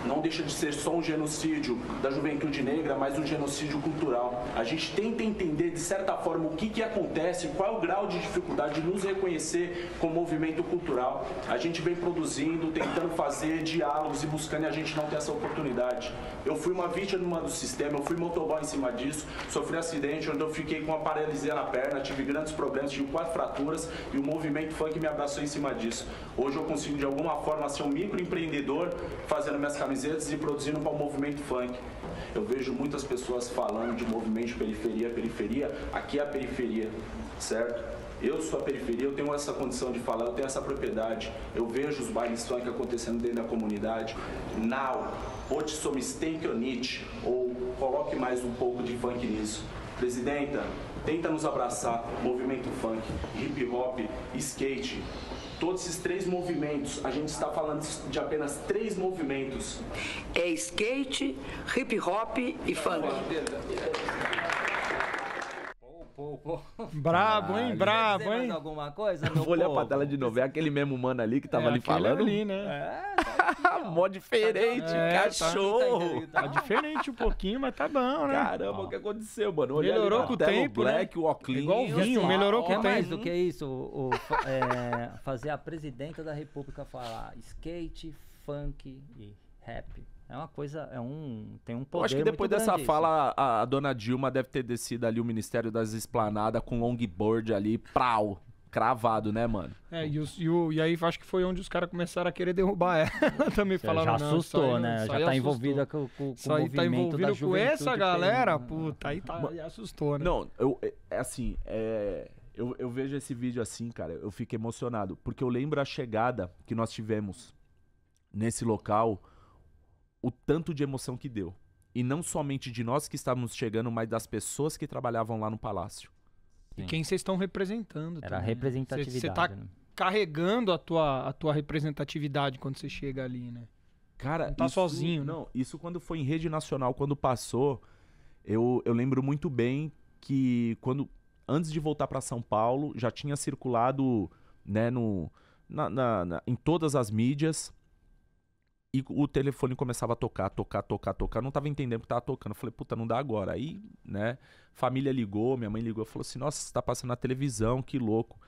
Não deixa de ser só um genocídio da juventude negra, mas um genocídio cultural. A gente tenta entender, de certa forma, o que acontece, qual é o grau de dificuldade de nos reconhecer como movimento cultural. A gente vem produzindo, tentando fazer diálogos e buscando, e a gente não tem essa oportunidade. Eu fui uma vítima do sistema, eu fui motoboy em cima disso, sofri um acidente onde eu fiquei com uma paralisia na perna, tive grandes problemas, tive 4 fraturas e o movimento funk me abraçou em cima disso. Hoje eu consigo, de alguma forma, ser um microempreendedor, fazendo minhas camisetas e produzindo para o movimento funk. Eu vejo muitas pessoas falando de movimento de periferia, periferia. Aqui é a periferia, certo? Eu sou a periferia, eu tenho essa condição de falar, eu tenho essa propriedade. Eu vejo os bailes funk acontecendo dentro da comunidade. Now, put some stake on it, ou coloque mais um pouco de funk nisso. Presidenta, tenta nos abraçar, movimento funk, hip hop, skate. Todos esses 3 movimentos, a gente está falando de apenas 3 movimentos. É skate, hip hop e funk. Brabo, hein? Brabo, hein? Alguma coisa, meu Vou olhar povo? pra tela de novo. É aquele mesmo mano ali que tava ali aquele falando. ali, né? Mó diferente, cachorro. Tá diferente um pouquinho, mas tá bom, né? Caramba, o que aconteceu, mano? Olhei Melhorou ali com o na tela, tempo, Black, né? o óculos. Igual vinho, melhorou com Quer o mais tempo. do que isso? Fazer a presidenta da república falar skate, funk e rap. É uma coisa, tem um poder. Eu acho que depois muito dessa grande fala, a dona Dilma deve ter descido ali o Ministério das Esplanadas com longboard ali, prau, cravado, né, mano? E aí acho que foi onde os caras começaram a querer derrubar ela. Também isso. falaram, Já não, assustou, né? isso Já aí tá assustou. envolvida com o Isso aí movimento tá da envolvido com essa juventude galera, peruana. puta, aí assustou, né? Não, eu vejo esse vídeo assim, cara, eu fico emocionado, porque eu lembro a chegada que nós tivemos nesse local, o tanto de emoção que deu. E não somente de nós que estávamos chegando, mas das pessoas que trabalhavam lá no palácio. E quem vocês estão representando Era a também, né? representatividade. Você tá né? carregando a tua representatividade quando você chega ali, né? Cara, Não tá sozinho, né? Não, isso quando foi em rede nacional, quando passou, eu lembro muito bem que antes de voltar para São Paulo, já tinha circulado, né, em todas as mídias, e o telefone começava a tocar. Eu não tava entendendo o que tava tocando. Eu falei, puta, não dá agora. Aí, né, família ligou, minha mãe ligou, falou assim, nossa, você tá passando na televisão, que louco.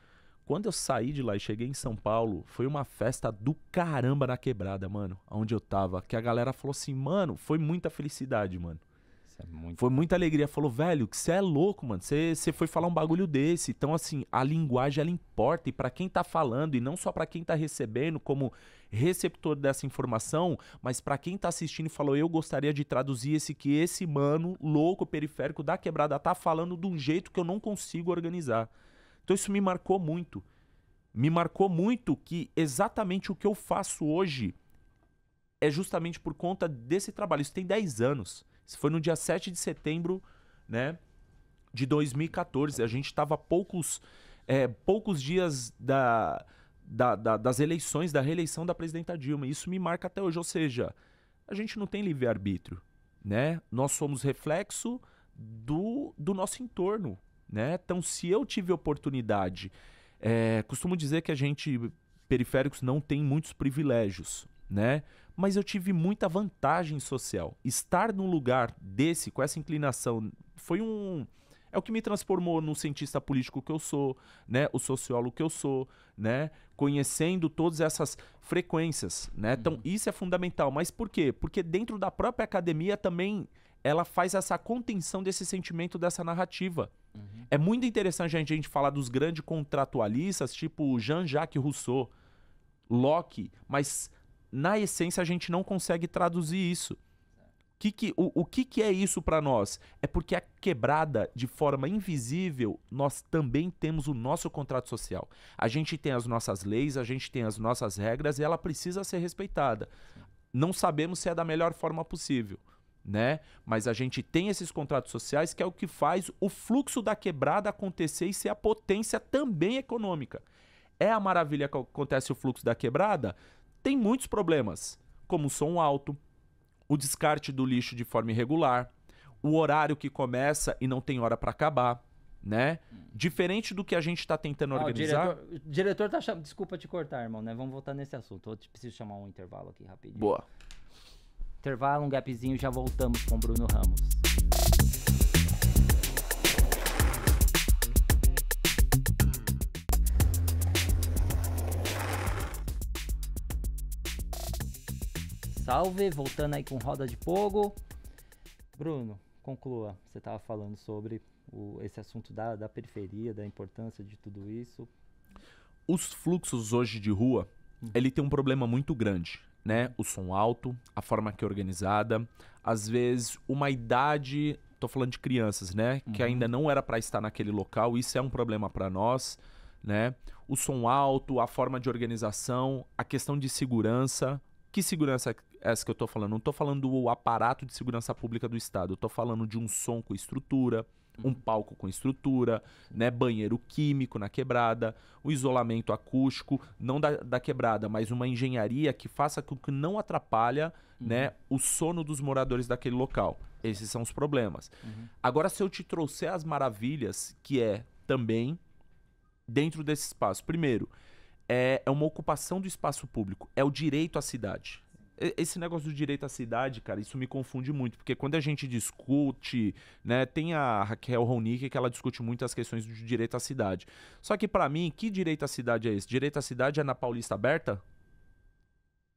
Quando eu saí de lá e cheguei em São Paulo, foi uma festa do caramba na quebrada, mano, onde eu tava. Que a galera falou assim, mano, foi muita felicidade, mano. Isso é muito... Foi muita alegria. Falou, velho, que você é louco, mano. Você foi falar um bagulho desse. Então, assim, a linguagem, ela importa. E pra quem tá falando, e não só pra quem tá recebendo como receptor dessa informação, mas pra quem tá assistindo e falou, eu gostaria de traduzir esse mano louco periférico da quebrada tá falando de um jeito que eu não consigo organizar. Então isso me marcou muito. Me marcou muito que exatamente o que eu faço hoje é justamente por conta desse trabalho. Isso tem 10 anos. Isso foi no dia 7 de setembro, né, de 2014. A gente estava poucos dias das eleições, da reeleição da presidenta Dilma. E isso me marca até hoje. Ou seja, a gente não tem livre-arbítrio, né? Nós somos reflexo do nosso entorno, né? Então, se eu tive oportunidade, costumo dizer que a gente, periféricos, não tem muitos privilégios, né? Mas eu tive muita vantagem social. Estar num lugar desse, com essa inclinação, é o que me transformou no cientista político que eu sou, né? O sociólogo que eu sou, né? Conhecendo todas essas frequências, né? Então, isso é fundamental. Mas por quê? Porque dentro da própria academia também ela faz essa contenção desse sentimento, dessa narrativa. É muito interessante a gente falar dos grandes contratualistas, tipo Jean-Jacques Rousseau, Locke, mas na essência a gente não consegue traduzir isso. O que é isso para nós? É porque a quebrada, de forma invisível, nós também temos o nosso contrato social. A gente tem as nossas leis, a gente tem as nossas regras e ela precisa ser respeitada. Não sabemos se é da melhor forma possível, né? Mas a gente tem esses contratos sociais que é o que faz o fluxo da quebrada acontecer e ser a potência também econômica. É a maravilha que acontece o fluxo da quebrada? Tem muitos problemas, como o som alto, o descarte do lixo de forma irregular, o horário que começa e não tem hora para acabar, né? Diferente do que a gente está tentando organizar. O diretor tá chamando... Desculpa te cortar, irmão, né? Vamos voltar nesse assunto. Eu preciso chamar um intervalo aqui rapidinho. Boa. Intervalo, um gapzinho, já voltamos com o Bruno Ramos. Salve, voltando aí com Roda de Pogo. Bruno, conclua. Você estava falando sobre esse assunto da periferia, da importância de tudo isso. Os fluxos hoje de rua, ele tem um problema muito grande. né? O som alto, a forma que é organizada, às vezes uma idade, tô falando de crianças, né? Que ainda não era para estar naquele local, isso é um problema para nós, né? O som alto, a forma de organização, a questão de segurança. Que segurança é essa que eu tô falando? Não tô falando do aparato de segurança pública do Estado, eu tô falando de um som com estrutura, um palco com estrutura, né, banheiro químico na quebrada, o isolamento acústico, não da quebrada, mas uma engenharia que faça com que não atrapalha, né, o sono dos moradores daquele local. Esses são os problemas. Agora, se eu te trouxer as maravilhas, que é também dentro desse espaço. Primeiro, é uma ocupação do espaço público, é o direito à cidade. Esse negócio do direito à cidade, cara, isso me confunde muito, porque quando a gente discute, né, tem a Raquel Ronick que ela discute muito as questões do direito à cidade. Só que pra mim, que direito à cidade é esse? Direito à cidade é na Paulista Aberta?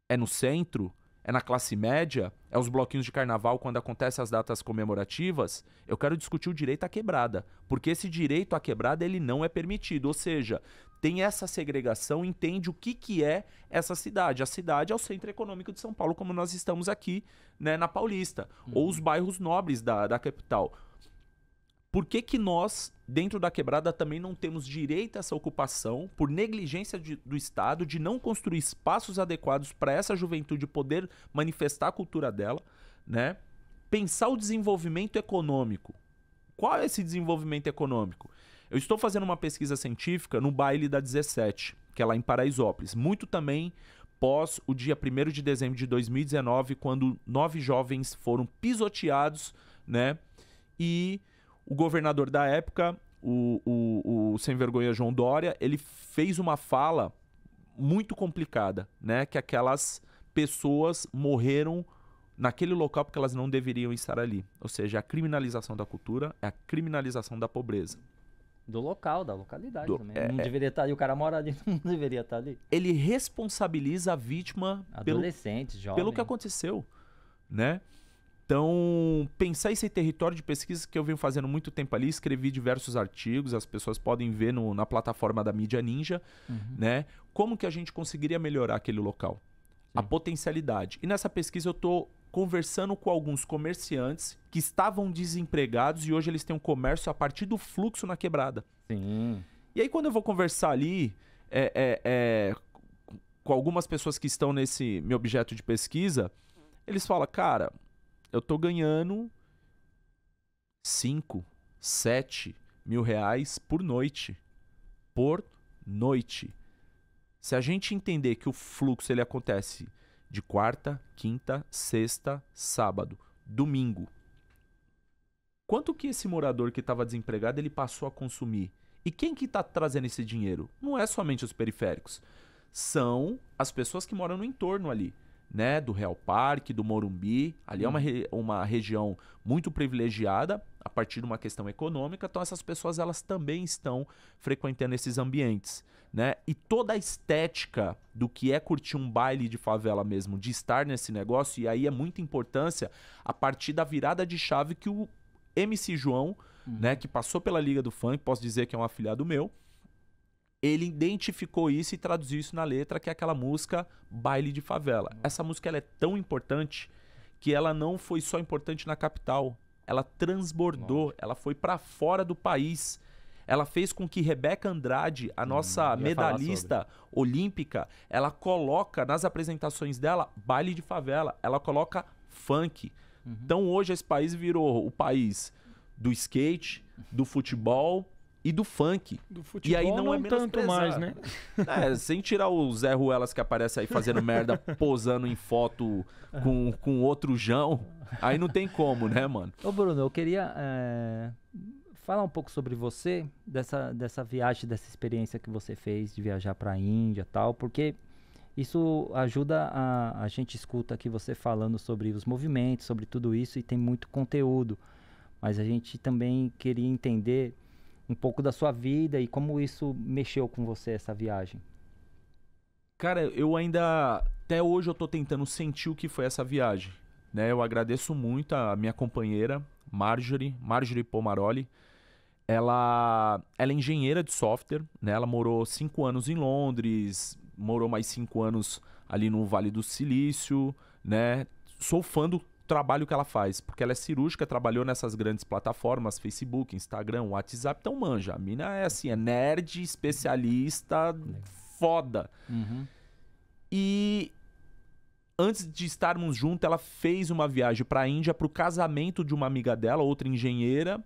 É no centro? É na classe média? É os bloquinhos de carnaval quando acontecem as datas comemorativas? Eu quero discutir o direito à quebrada, porque esse direito à quebrada ele não é permitido, ou seja, tem essa segregação, entende o que é essa cidade. A cidade é o centro econômico de São Paulo, como nós estamos aqui, né, na Paulista, ou os bairros nobres da capital. Por que nós, dentro da quebrada, também não temos direito a essa ocupação, por negligência do Estado, de não construir espaços adequados para essa juventude poder manifestar a cultura dela, né? Pensar o desenvolvimento econômico. Qual é esse desenvolvimento econômico? Eu estou fazendo uma pesquisa científica no baile da 17, que é lá em Paraisópolis. Muito também pós o dia 1º de dezembro de 2019, quando 9 jovens foram pisoteados, né? E o governador da época, o sem vergonha João Dória, ele fez uma fala muito complicada, né? Que aquelas pessoas morreram naquele local porque elas não deveriam estar ali. Ou seja, a criminalização da cultura é a criminalização da pobreza. Do local, da localidade também. Não deveria estar ali, o cara mora ali, não deveria estar ali. Ele responsabiliza a vítima adolescente, jovem, pelo que aconteceu, né? Então, pensar esse território de pesquisa que eu venho fazendo muito tempo ali, escrevi diversos artigos, as pessoas podem ver na plataforma da Mídia Ninja, né? Como que a gente conseguiria melhorar aquele local? A potencialidade. E nessa pesquisa eu estou conversando com alguns comerciantes que estavam desempregados e hoje eles têm um comércio a partir do fluxo na quebrada. Sim. E aí quando eu vou conversar ali com algumas pessoas que estão nesse meu objeto de pesquisa, eles falam, cara, eu tô ganhando 5, 7 mil reais por noite. Por noite. Se a gente entender que o fluxo ele acontece de quarta, quinta, sexta, sábado, domingo, quanto que esse morador que estava desempregado ele passou a consumir? E quem que está trazendo esse dinheiro? Não é somente os periféricos. São as pessoas que moram no entorno ali, né? Do Real Parque, do Morumbi. Ali é uma região muito privilegiada a partir de uma questão econômica. Então essas pessoas elas também estão frequentando esses ambientes, né? E toda a estética do que é curtir um baile de favela mesmo, de estar nesse negócio, e aí é muita importância a partir da virada de chave que o MC João, né, que passou pela Liga do Funk, posso dizer que é um afilhado meu, ele identificou isso e traduziu isso na letra, que é aquela música Baile de Favela. Essa música ela é tão importante que ela não foi só importante na capital, ela transbordou, ela foi para fora do país. Ela fez com que Rebeca Andrade, a nossa medalhista olímpica, ela coloca nas apresentações dela baile de favela, ela coloca funk. Então hoje esse país virou o país do skate, do futebol e do funk. Do futebol e aí não é tanto mais, né? Sem tirar o Zé Ruelas que aparece aí fazendo merda, posando em foto com outro Jão, aí não tem como, né, mano? Ô Bruno, eu queria falar um pouco sobre você, dessa viagem, dessa experiência que você fez de viajar pra Índia e tal, porque isso ajuda a gente escuta aqui você falando sobre os movimentos, sobre tudo isso e tem muito conteúdo, mas a gente também queria entender um pouco da sua vida e como isso mexeu com você, essa viagem. Cara, eu ainda, até hoje eu tô tentando sentir o que foi essa viagem, né? Eu agradeço muito a minha companheira, Marjorie Pomaroli. Ela é engenheira de software, né? Ela morou 5 anos em Londres, morou mais 5 anos ali no Vale do Silício, né? Sou fã do trabalho que ela faz, porque ela é cirúrgica, trabalhou nessas grandes plataformas, Facebook, Instagram, WhatsApp, então manja. A mina é assim, é nerd, especialista, foda. E antes de estarmos juntos, ela fez uma viagem para a Índia para o casamento de uma amiga dela, outra engenheira,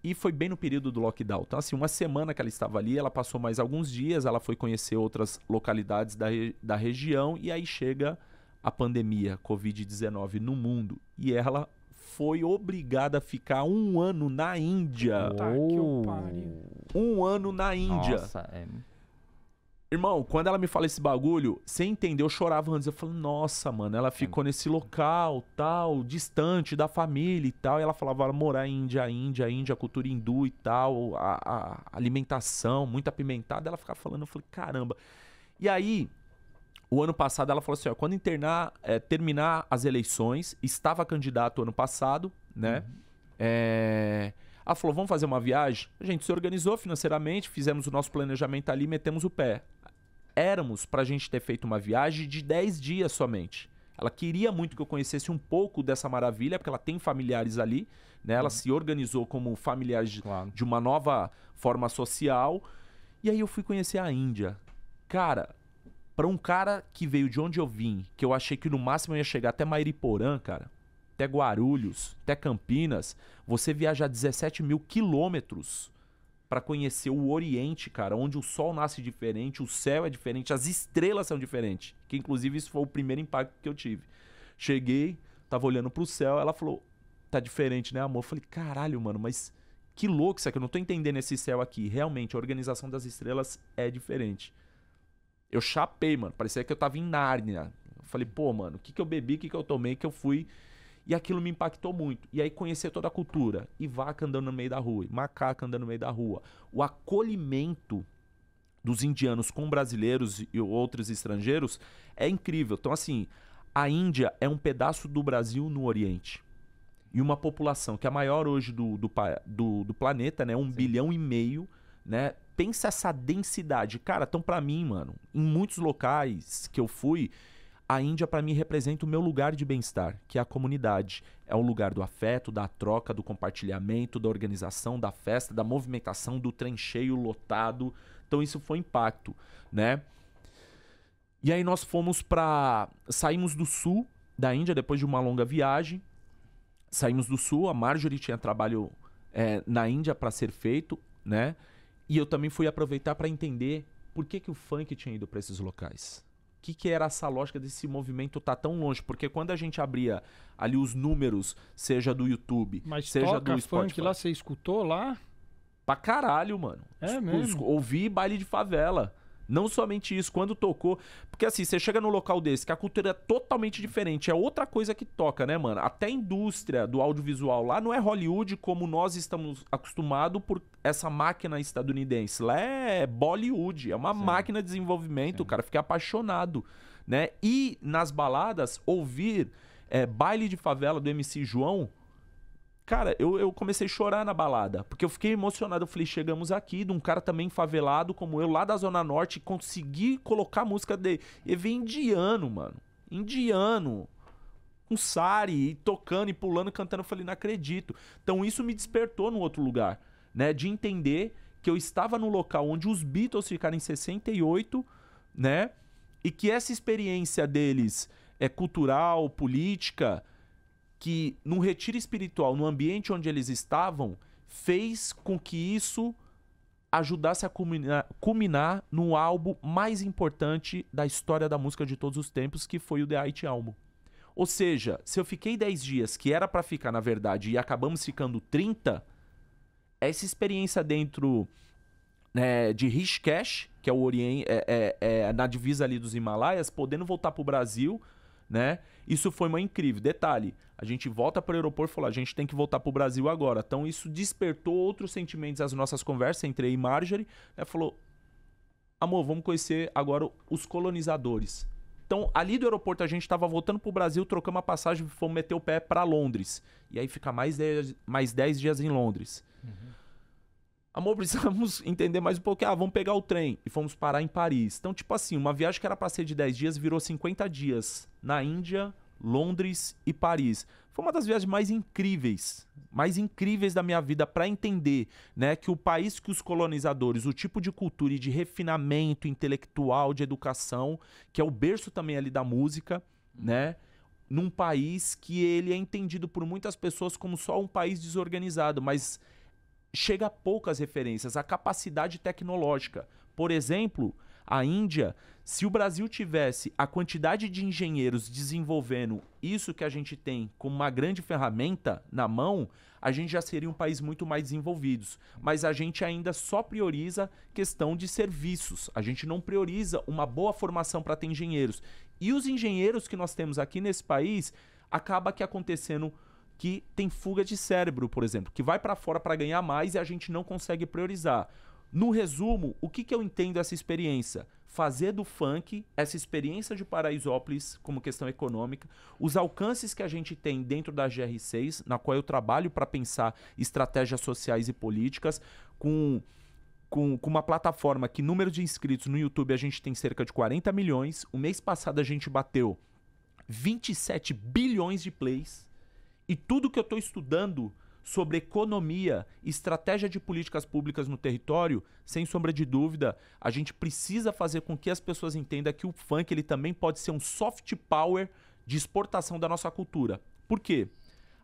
e foi bem no período do lockdown. Então, assim, uma semana que ela estava ali, ela passou mais alguns dias, ela foi conhecer outras localidades da região, e aí chega a pandemia, Covid-19 no mundo. E ela foi obrigada a ficar 1 ano na Índia. Tá, que eu pariu. 1 ano na Índia. Nossa, Irmão, quando ela me fala esse bagulho, sem entender, eu chorava antes. Eu falei, nossa, mano, ela ficou nesse local, tal, distante da família e tal. E ela falava, ela morar em Índia, cultura hindu e tal, a alimentação, muito apimentada. Ela ficava falando, eu falei, caramba. E aí, o ano passado, ela falou assim, ó, quando terminar as eleições, estava candidato ano passado, né? Ela falou, vamos fazer uma viagem? A gente se organizou financeiramente, fizemos o nosso planejamento ali, metemos o pé. Éramos pra gente ter feito uma viagem de 10 dias somente. Ela queria muito que eu conhecesse um pouco dessa maravilha, porque ela tem familiares ali, né? Ela se organizou como familiar de uma nova forma social. E aí eu fui conhecer a Índia. Cara, pra um cara que veio de onde eu vim, que eu achei que no máximo eu ia chegar até Mairiporã, cara, até Guarulhos, até Campinas, você viajar 17 mil quilômetros para conhecer o Oriente, cara, onde o sol nasce diferente, o céu é diferente, as estrelas são diferentes, que inclusive isso foi o primeiro impacto que eu tive. Cheguei, tava olhando pro céu, ela falou, tá diferente, né, amor? Eu falei, caralho, mano, mas que louco isso aqui, eu não tô entendendo esse céu aqui. Realmente, a organização das estrelas é diferente. Eu chapei, mano, parecia que eu tava em Nárnia. Eu falei, pô, mano, o que eu bebi, o que eu tomei, que eu fui... E aquilo me impactou muito. E aí conhecer toda a cultura. E vaca andando no meio da rua, e macaco andando no meio da rua. O acolhimento dos indianos com brasileiros e outros estrangeiros é incrível. Então, assim, a Índia é um pedaço do Brasil no Oriente. E uma população que é a maior hoje do planeta, né? 1,5 bilhão, né? Pensa essa densidade. Cara, então pra mim, mano, em muitos locais que eu fui... A Índia, para mim, representa o meu lugar de bem-estar, que é a comunidade. É o lugar do afeto, da troca, do compartilhamento, da organização, da festa, da movimentação, do trem cheio, lotado. Então, isso foi impacto, né? E aí nós saímos do sul da Índia, depois de uma longa viagem. Saímos do sul, a Marjorie tinha trabalho na Índia para ser feito, né? E eu também fui aproveitar para entender por que o funk tinha ido para esses locais. O que era essa lógica desse movimento tá tão longe? Porque quando a gente abria ali os números, seja do YouTube, seja do Spotify... funk lá, você escutou lá? Pra caralho, mano. É mesmo? Ouvi baile de favela. Não somente isso, quando tocou... Porque assim, você chega num local desse, que a cultura é totalmente diferente, é outra coisa que toca, né, mano? Até a indústria do audiovisual lá não é Hollywood como nós estamos acostumados por essa máquina estadunidense. Lá é Bollywood, é uma máquina de desenvolvimento, o cara fica apaixonado, né? E nas baladas, ouvir baile de favela do MC João... Cara, eu comecei a chorar na balada, porque eu fiquei emocionado. Eu falei, chegamos aqui, de um cara também favelado como eu, lá da Zona Norte, consegui colocar a música dele. E veio indiano, mano. Indiano. Com sari, tocando e pulando, cantando. Eu falei, não acredito. Então isso me despertou num outro lugar, né? De entender que eu estava no local onde os Beatles ficaram em 68, né? E que essa experiência deles é cultural, política... que no retiro espiritual, no ambiente onde eles estavam, fez com que isso ajudasse a culminar no álbum mais importante da história da música de todos os tempos, que foi o The White Album. Ou seja, se eu fiquei 10 dias, que era pra ficar, na verdade, e acabamos ficando 30, essa experiência dentro de Rishikesh, que é o Oriente, na divisa ali dos Himalaias, podendo voltar pro Brasil... né? Isso foi uma incrível. Detalhe, a gente volta para o aeroporto e falou, a gente tem que voltar para o Brasil agora. Então isso despertou outros sentimentos às nossas conversas, entre eu e Marjorie, né? Falou, amor, vamos conhecer agora os colonizadores. Então ali do aeroporto a gente estava voltando para o Brasil, trocamos a passagem, fomos meter o pé para Londres. E aí fica mais 10 dias em Londres. amor, precisamos entender mais um pouco. Vamos pegar o trem. E fomos parar em Paris. Então, tipo assim, uma viagem que era pra ser de 10 dias virou 50 dias. Na Índia, Londres e Paris. Foi uma das viagens mais incríveis da minha vida para entender, né, que o país que os colonizadores, o tipo de cultura e de refinamento intelectual, de educação, que é o berço também ali da música, né, num país que ele é entendido por muitas pessoas como só um país desorganizado, mas chega a poucas referências, a capacidade tecnológica. Por exemplo, a Índia, se o Brasil tivesse a quantidade de engenheiros desenvolvendo isso que a gente tem como uma grande ferramenta na mão, a gente já seria um país muito mais desenvolvido. Mas a gente ainda só prioriza questão de serviços. A gente não prioriza uma boa formação para ter engenheiros. E os engenheiros que nós temos aqui nesse país, acaba que acontecendo que tem fuga de cérebro, por exemplo, que vai para fora para ganhar mais e a gente não consegue priorizar. No resumo, o que eu entendo dessa experiência? Fazer do funk, essa experiência de Paraisópolis como questão econômica, os alcances que a gente tem dentro da GR6, na qual eu trabalho para pensar estratégias sociais e políticas, com uma plataforma que número de inscritos no YouTube a gente tem cerca de 40 milhões. O mês passado a gente bateu 27 bilhões de plays. E tudo que eu estou estudando sobre economia, estratégia de políticas públicas no território, sem sombra de dúvida, a gente precisa fazer com que as pessoas entendam que o funk ele também pode ser um soft power de exportação da nossa cultura. Por quê?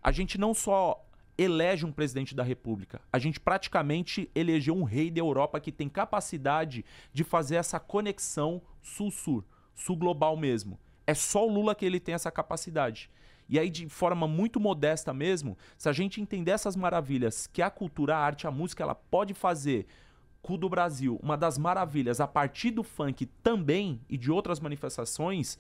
A gente não só elege um presidente da República, a gente praticamente elegeu um rei da Europa que tem capacidade de fazer essa conexão sul-sul, sul-global mesmo. É só o Lula que ele tem essa capacidade. E aí, de forma muito modesta mesmo, se a gente entender essas maravilhas que a cultura, a arte, a música, ela pode fazer com o do Brasil, uma das maravilhas a partir do funk também e de outras manifestações,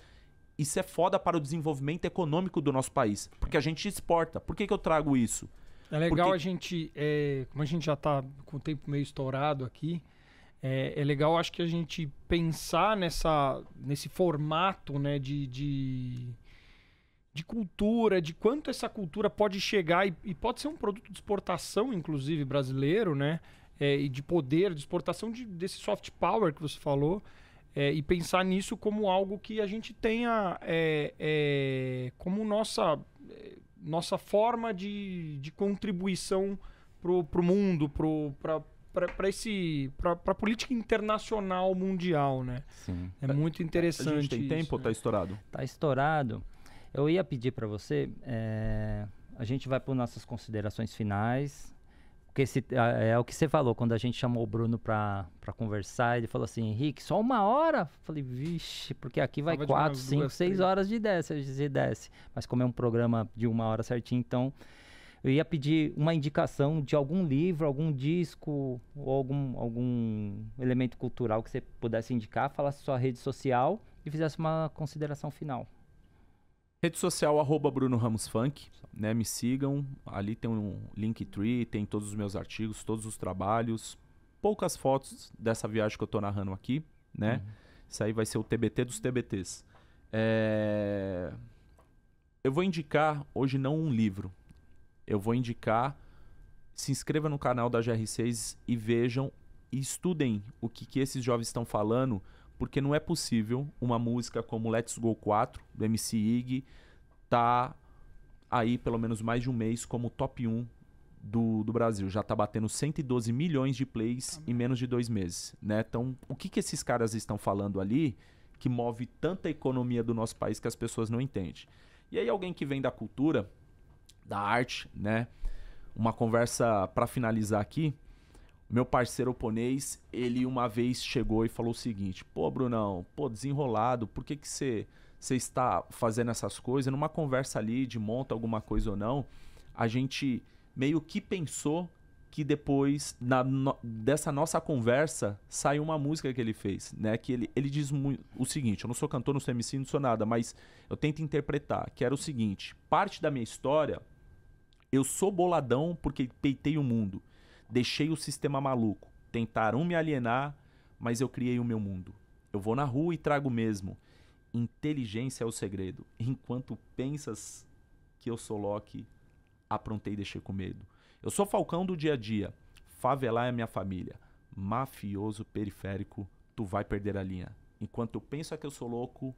isso é foda para o desenvolvimento econômico do nosso país. Porque a gente exporta. Por que eu trago isso? É legal a gente, como a gente já está com o tempo meio estourado aqui, é legal, acho que a gente pensar nesse formato, né, de cultura, de quanto essa cultura pode chegar e pode ser um produto de exportação, inclusive, brasileiro, né? E de poder, de exportação desse soft power que você falou, e pensar nisso como algo que a gente tenha como nossa forma de contribuição pro mundo, para a política internacional mundial, né? Sim. É muito interessante. A gente tem tempo ou tá estourado? Tá estourado. Eu ia pedir para você, a gente vai para nossas considerações finais, porque é o que você falou, quando a gente chamou o Bruno para conversar, ele falou assim, Henrique, só 1 hora? Eu falei, vixe, porque aqui vai 4, 5, 6 horas de desce, mas como é um programa de 1 hora certinho, então eu ia pedir uma indicação de algum livro, algum disco, ou algum elemento cultural que você pudesse indicar, falasse sua rede social e fizesse uma consideração final. Rede social, @BrunoRamosFunk, né? Me sigam, ali tem um Linktree, tem todos os meus artigos, todos os trabalhos, poucas fotos dessa viagem que eu tô narrando aqui, né? Isso aí vai ser o TBT dos TBTs. Eu vou indicar, hoje não um livro, eu vou indicar, se inscreva no canal da GR6 e vejam e estudem o que esses jovens estão falando, porque não é possível uma música como Let's Go 4, do MC Ig, tá aí pelo menos mais de um mês como top 1 do Brasil. Já tá batendo 112 milhões de plays em menos de 2 meses, né? Então, o que esses caras estão falando ali que move tanta economia do nosso país que as pessoas não entendem? E aí alguém que vem da cultura, da arte, né? Uma conversa para finalizar aqui. Meu parceiro oponês, ele uma vez chegou e falou o seguinte, pô, Brunão, desenrolado, por que você está fazendo essas coisas? Numa conversa ali de monta alguma coisa ou não, a gente meio que pensou que depois dessa nossa conversa saiu uma música que ele fez, né? Que ele diz o seguinte, eu não sou cantor, não sou MC, não sou nada, mas eu tento interpretar, que era o seguinte, parte da minha história, eu sou boladão porque peitei o mundo. Deixei o sistema maluco. Tentaram me alienar, mas eu criei o meu mundo. Eu vou na rua e trago mesmo. Inteligência é o segredo. Enquanto pensas que eu sou Loki, aprontei e deixei com medo. Eu sou Falcão do dia a dia. favelar é minha família. Mafioso periférico, tu vai perder a linha. Enquanto eu penso que eu sou louco,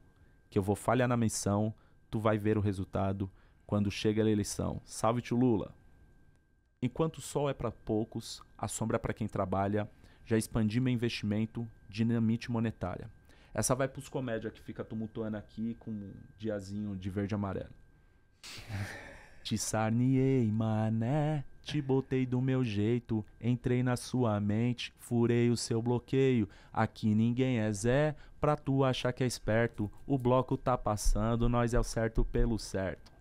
que eu vou falhar na missão, tu vai ver o resultado quando chega a eleição. Salve, tio Lula! Enquanto o sol é para poucos, a sombra é para quem trabalha, já expandi meu investimento, dinamite monetária. Essa vai pros comédia que fica tumultuando aqui com um diazinho de verde e amarelo. Te sarniei, mané, te botei do meu jeito, entrei na sua mente, furei o seu bloqueio. Aqui ninguém é Zé, pra tu achar que é esperto. O bloco tá passando, nós é o certo pelo certo.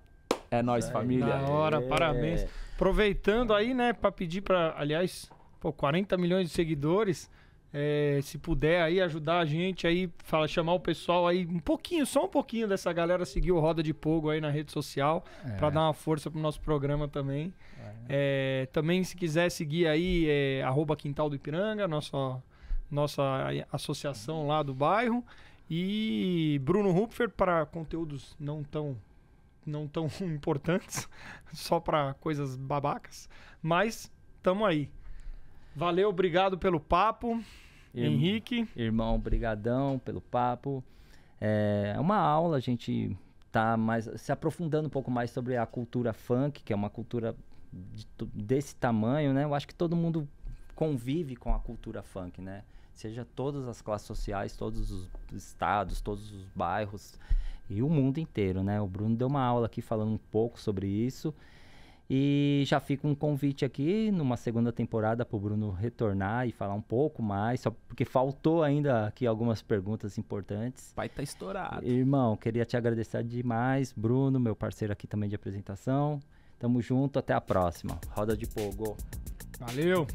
É nóis, família. Da hora, parabéns. Aproveitando aí, né, pra pedir pra, aliás, 40 milhões de seguidores, se puder aí ajudar a gente aí, chamar o pessoal aí, só um pouquinho dessa galera seguir o Roda de Pogo aí na rede social, pra dar uma força pro nosso programa também. Também, se quiser seguir aí, @Quintal do Ipiranga, nossa associação lá do bairro, e Bruno Hupfer para conteúdos não tão importantes, só para coisas babacas, mas tamo aí. Valeu, obrigado pelo papo, Henrique. Irmão, brigadão pelo papo. É uma aula, a gente tá se aprofundando um pouco mais sobre a cultura funk, que é uma cultura desse tamanho, né? Eu acho que todo mundo convive com a cultura funk, né? Seja todas as classes sociais, todos os estados, todos os bairros e o mundo inteiro, né? O Bruno deu uma aula aqui falando um pouco sobre isso. E já fica um convite aqui numa segunda temporada para o Bruno retornar e falar um pouco mais, só porque faltou ainda aqui algumas perguntas importantes. O pai tá estourado. Irmão, queria te agradecer demais, Bruno, meu parceiro aqui também de apresentação. Tamo junto, até a próxima. Roda de Pogo. Valeu!